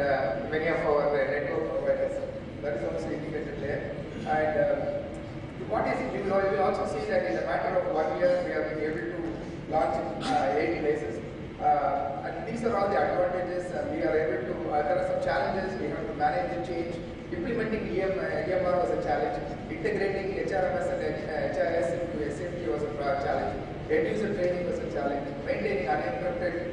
many of our network providers. That is also indicated there. And what is it? You will also see that in a matter of 1 year, we have been able to launch in 8 places. And these are all the advantages. We are able to, there are some challenges. We have to manage the change. Implementing EMR was a challenge. Integrating HRMS and HIS into SAP was a challenge. End user training was a challenge. Maintaining uninterrupted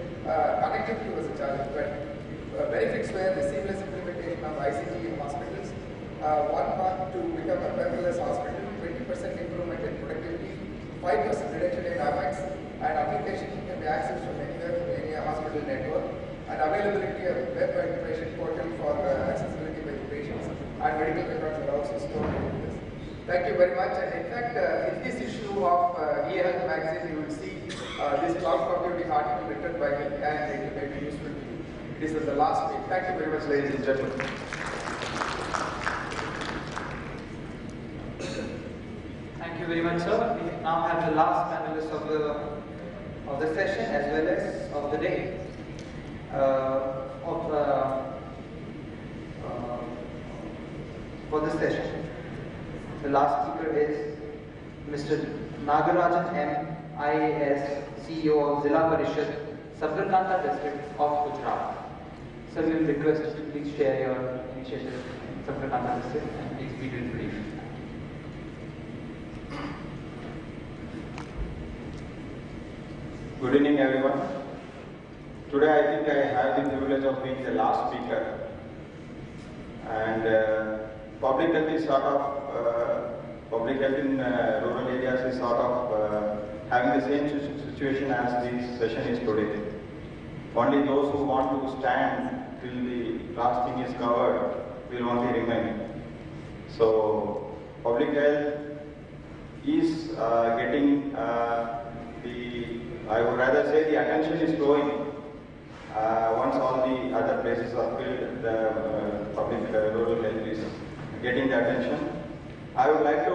connectivity was a challenge. But benefits were the seamless implementation of ICT in hospitals. One path to become a paperless hospital, 20% improvement in productivity, 5% reduction in AMAX, and application can be accessed from anywhere from any hospital network, and availability of web and patient portal for accessibility by the patients, and medical records are also stored in this. Thank you very much. And in fact, in this issue of eHealth magazine, you will see this cloud computing article written by me, and it may be useful to you. This is the last week. Thank you very much, ladies and gentlemen. Thank you very much, sir. We now have the last panelist of the session as well as of the day. For this session, the last speaker is Mr. Nagarajan M, IAS, CEO of Zilla Parishad, Sabarkantha district of Gujarat. Sir, we will request you to please share your initiative in Sabarkantha district, and please be very brief. Good evening, everyone. Today I think I have the privilege of being the last speaker. And public health is sort of, public health in rural areas is sort of having the same situation as this session is today. Only those who want to stand till the last thing is covered will only remain. So public health is getting I would rather say the attention is growing. Once all the other places are filled, the public rural health is getting the attention. I would like to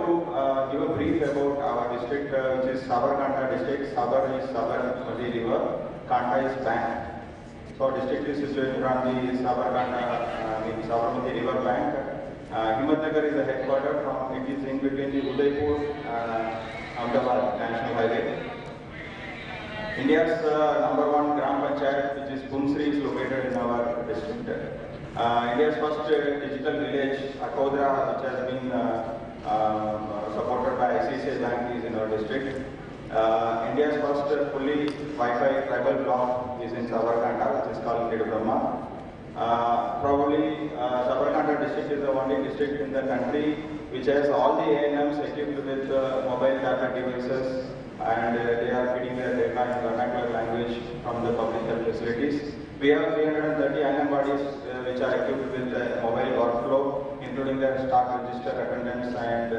give a brief about our district, which is Sabarkantha district. Sabar is Sabarmati river, Kantha is bank. So district is situated on the Sabarkantha, Sabarmati river bank. Himatnagar is the headquarters. It is in between the Udaipur Ahmedabad National Highway. India's #1 Gram Panchayat, which is Punsri, is located in our district. India's first digital village, Akodra, which has been supported by ICICI Bank, is in our district. India's first fully Wi-Fi tribal block is in Sabarkantha, which is called Kedu Brahma. Probably Sabarkantha district is the only district in the country which has all the ANMs equipped with mobile tablet devices, and they are feeding their data in vernacular language from the public health facilities. We have 330 Anganwadis which are equipped with mobile workflow, including their staff register attendance and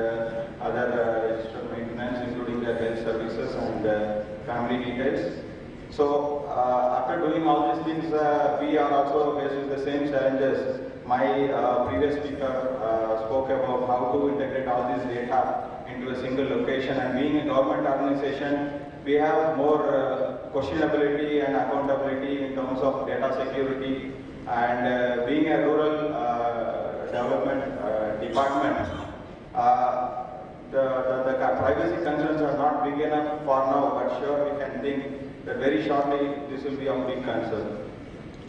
other register maintenance, including their health services and family details. So after doing all these things, we are also faced with the same challenges. My previous speaker spoke about how to integrate all this data into a single location, and being a government organization, we have more questionability and accountability in terms of data security, and being a rural development department, the privacy concerns are not big enough for now, but sure we can think that very shortly this will be a big concern.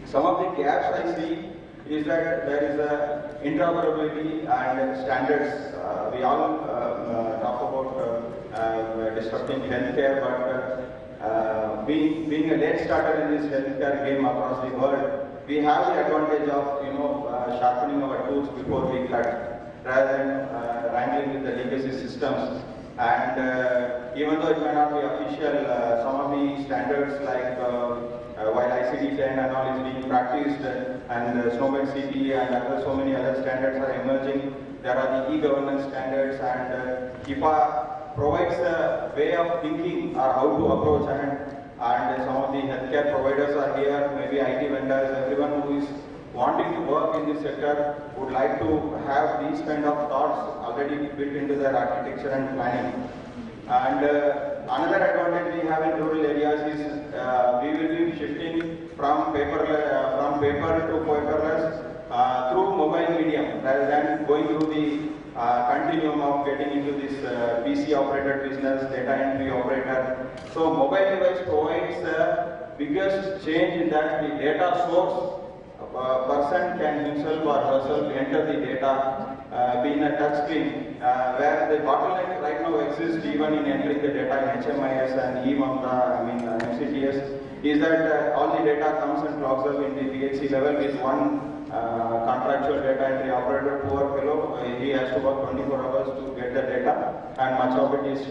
Some of the gaps I see is that there is a interoperability and standards. We all talk about disrupting healthcare, but being a late starter in this healthcare game across the world, we have the advantage of sharpening our tools before we cut, rather than wrangling with the legacy systems. And even though it may not be official, some of the standards like while ICD-10 and all is being practiced, and SNOMED CP and so many other standards are emerging. There are the e-governance standards, and HIPAA provides a way of thinking or how to approach, and some of the healthcare providers are here, maybe IT vendors, everyone who is wanting to work in this sector would like to have these kind of thoughts already built into their architecture and planning. And another advantage we have in rural areas is we will be shifting from paper to paperless through mobile medium, rather than going through the continuum of getting into this PC operated business, data entry operator. So mobile device provides the biggest change in that the data source, a person can himself or herself enter the data, be in a touch screen, where the bottleneck right now exists even in entering the data in HMIS and eMamta, MCTS, is that all the data comes and clogs up in the DHC level with one contractual data entry operator, poor fellow. He has to work 24 hours to get the data, and much of it is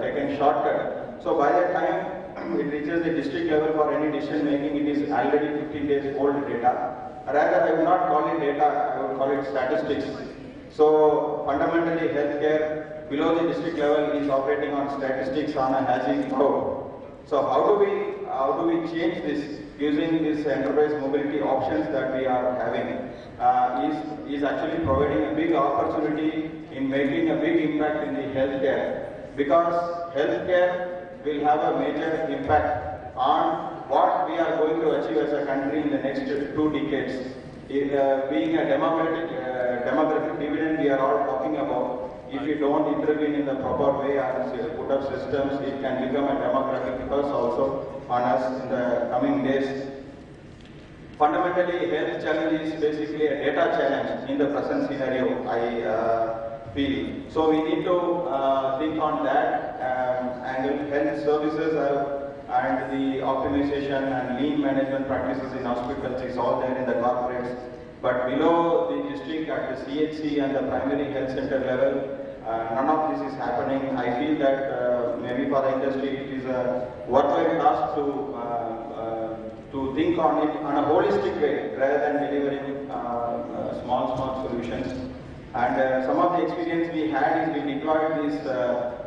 taken shortcut. So by the time it reaches the district level for any decision making, it is already 15 days old data. Rather, I would not call it data, I would call it statistics. So fundamentally, healthcare below the district level is operating on statistics on a hazy cloud. So how do we change this using these enterprise mobility options that we are having? Is actually providing a big opportunity in making a big impact in the healthcare, because healthcare will have a major impact on what we are going to achieve as a country in the next 2 decades. Being a demographic dividend we are all talking about, if you don't intervene in the proper way and put up systems, it can become a demographic curse also on us in the coming days. Fundamentally, health challenge is basically a data challenge in the present scenario, I feel. So we need to think on that angle. Health services and the optimization and lean management practices in hospitals is all there in the corporates. But below the district, at the CHC and the primary health center level, none of this is happening. I feel that maybe for the industry it is a worthwhile task to think on it on a holistic way, rather than delivering small solutions. And some of the experience we had is we deployed these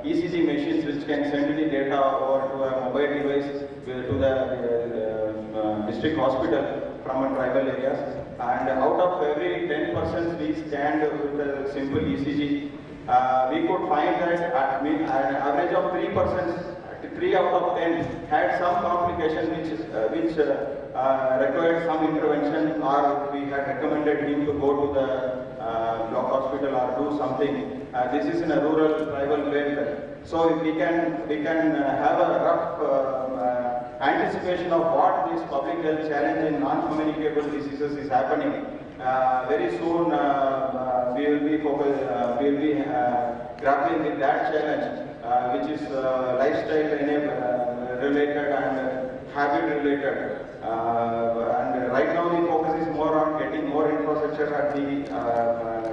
ECG machines which can send the data over to a mobile device to the district hospital from a tribal areas. And out of every 10 persons we scanned with a simple ECG, we could find that an average of 3 persons, 3 out of 10 had some complication which required some intervention, or we had recommended him to go to the block hospital or do something. This is in a rural tribal belt. So we can have a rough anticipation of what this public health challenge in non-communicable diseases is happening. Very soon we will be grappling with that challenge, which is lifestyle related and habit related. And right now the focus is more on getting more infrastructure at the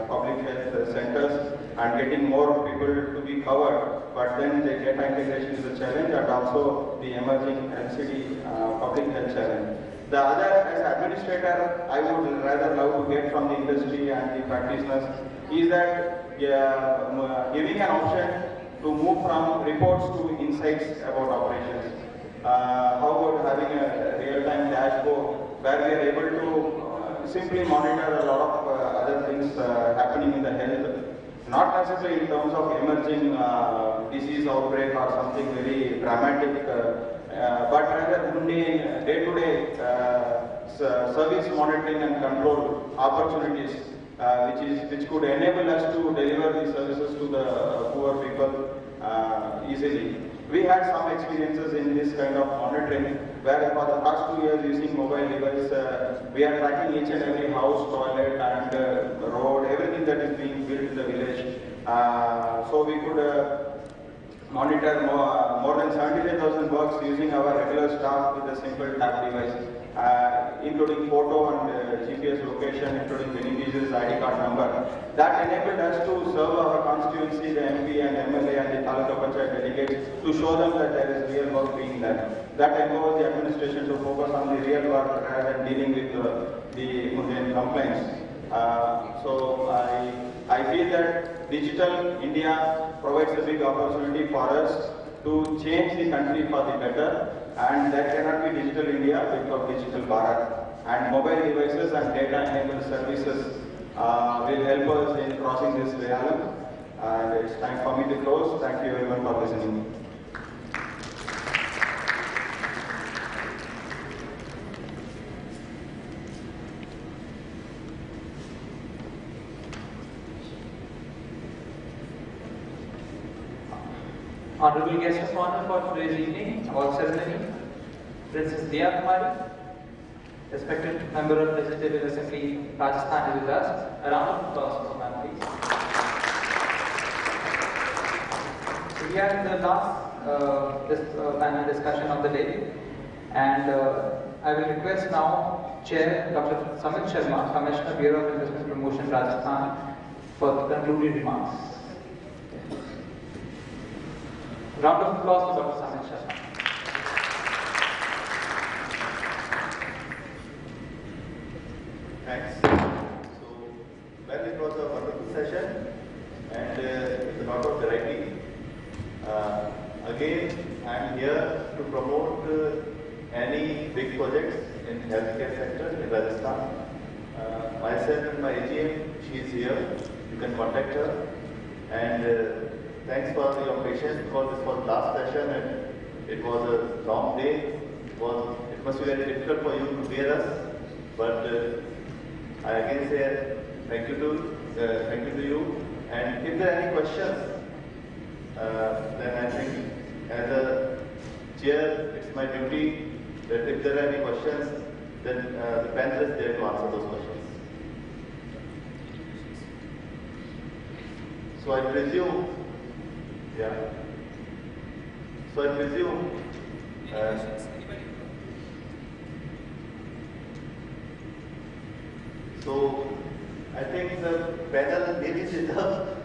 public health centers and getting more people to be covered. But then the data integration is a challenge, and also the emerging LCD public health challenge. The other, as administrator, I would rather love to get from the industry and the practitioners is that giving an option to move from reports to insights about operations. How about having a real-time dashboard where we are able to simply monitor a lot of other things happening in the health, not necessarily in terms of emerging disease outbreak or something very dramatic, but rather mundane, day-to-day service monitoring and control opportunities, which could enable us to deliver these services to the poor people easily. We had some experiences in this kind of monitoring, where for the past 2 years using mobile device, we are tracking each and every house, toilet and road, everything that is being built in the village. So we could monitor more than 75,000 works using our regular staff with a simple tap device, including photo and GPS location, including beneficiaries' ID card number. That enabled us to serve our constituency, the MP and MLA and the Taluka Panchayat delegates, to show them that there is real work being done. That empowers the administration to focus on the real work rather than dealing with the mundane complaints. So I feel that Digital India provides a big opportunity for us to change the country for the better, and there cannot be Digital India without Digital Bharat. And mobile devices and data-enabled services will help us in crossing this realm. And it's time for me to close. Thank you everyone for listening. Honorable guest of honor for today's evening, award ceremony, Princess Diya Kumari, respected member of Legislative Assembly, Rajasthan, is with us. A round of applause for ma'am, please. So we are in the last panel discussion of the day, and I will request now Chair Dr. Samit Sharma, Commissioner, Bureau of Investment Promotion, Rajasthan, for the concluding remarks. Round of applause to Dr. Samit Sharma. Thanks. So, well, it was a wonderful session and with a lot of variety. Again, I am here to promote any big projects in healthcare sector in Rajasthan. Myself and my AGM, she is here. You can contact her. And thanks for your patience, because this was last session and it was a long day. It must be very difficult for you to hear us, but I again say thank you to you. And if there are any questions, then I think as a chair, it's my duty that if there are any questions, then the panel is there to answer those questions. So I presume. Yeah. So I presume so I think the panel maybe deserves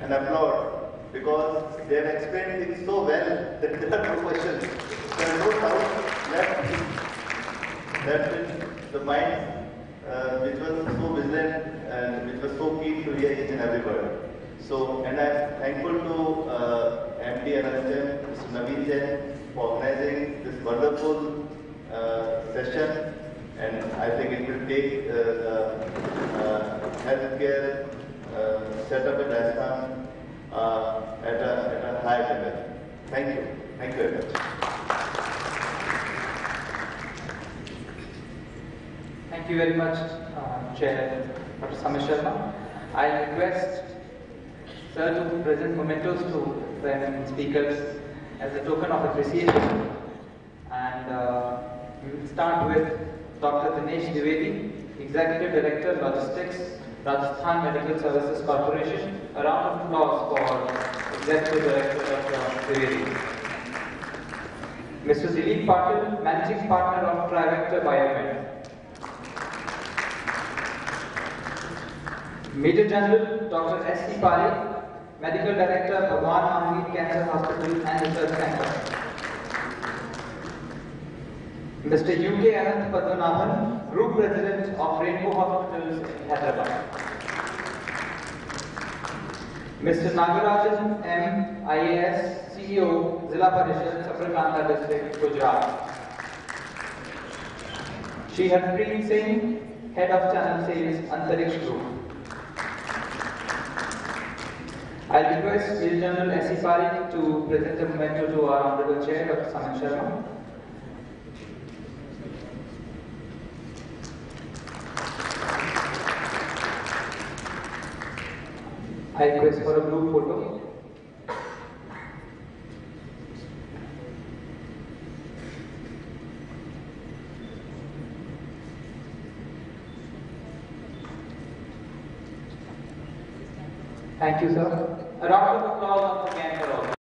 an applaud, because they have explained things so well that there are no questions. There are no doubts left in the mind, which was so vigilant and which was so keen to hear each and every word. So, and I'm thankful to MD NHM, Mr. Naveen Jain, for organizing this wonderful session, and I think it will take healthcare setup in Rajasthan at a high level. Thank you. Thank you very much. Thank you very much, Chair Dr. Samit Sharma. I request Sir to present mementos to the eminent speakers as a token of appreciation. And we will start with Dr. Dinesh Dwivedi, Executive Director, Logistics, Rajasthan Medical Services Corporation. A round of applause for Executive Director Dr. Dwivedi. Mr. Dilip Patil, Managing Partner of Trivector Biomed. Major General Dr. S.C. Parekh, Medical Director, Bhagwan Mahir Cancer Hospital and Research Center. Mr. U.K. Anant Padmanabhan, Group President of Rainbow Hospitals in Hyderabad. Mr. Nagarajan M. IAS, CEO, Zilla Parishad, Sabarkantha district, Gujarat. Shri Harpreet Singh, Head of Channel Sales, Antariksh Group. I request Major General S.C. Parikh to present a memento to our Honorable Chair, Dr. Samit Sharma. I request for a group photo. Thank you, sir. A round of applause once again.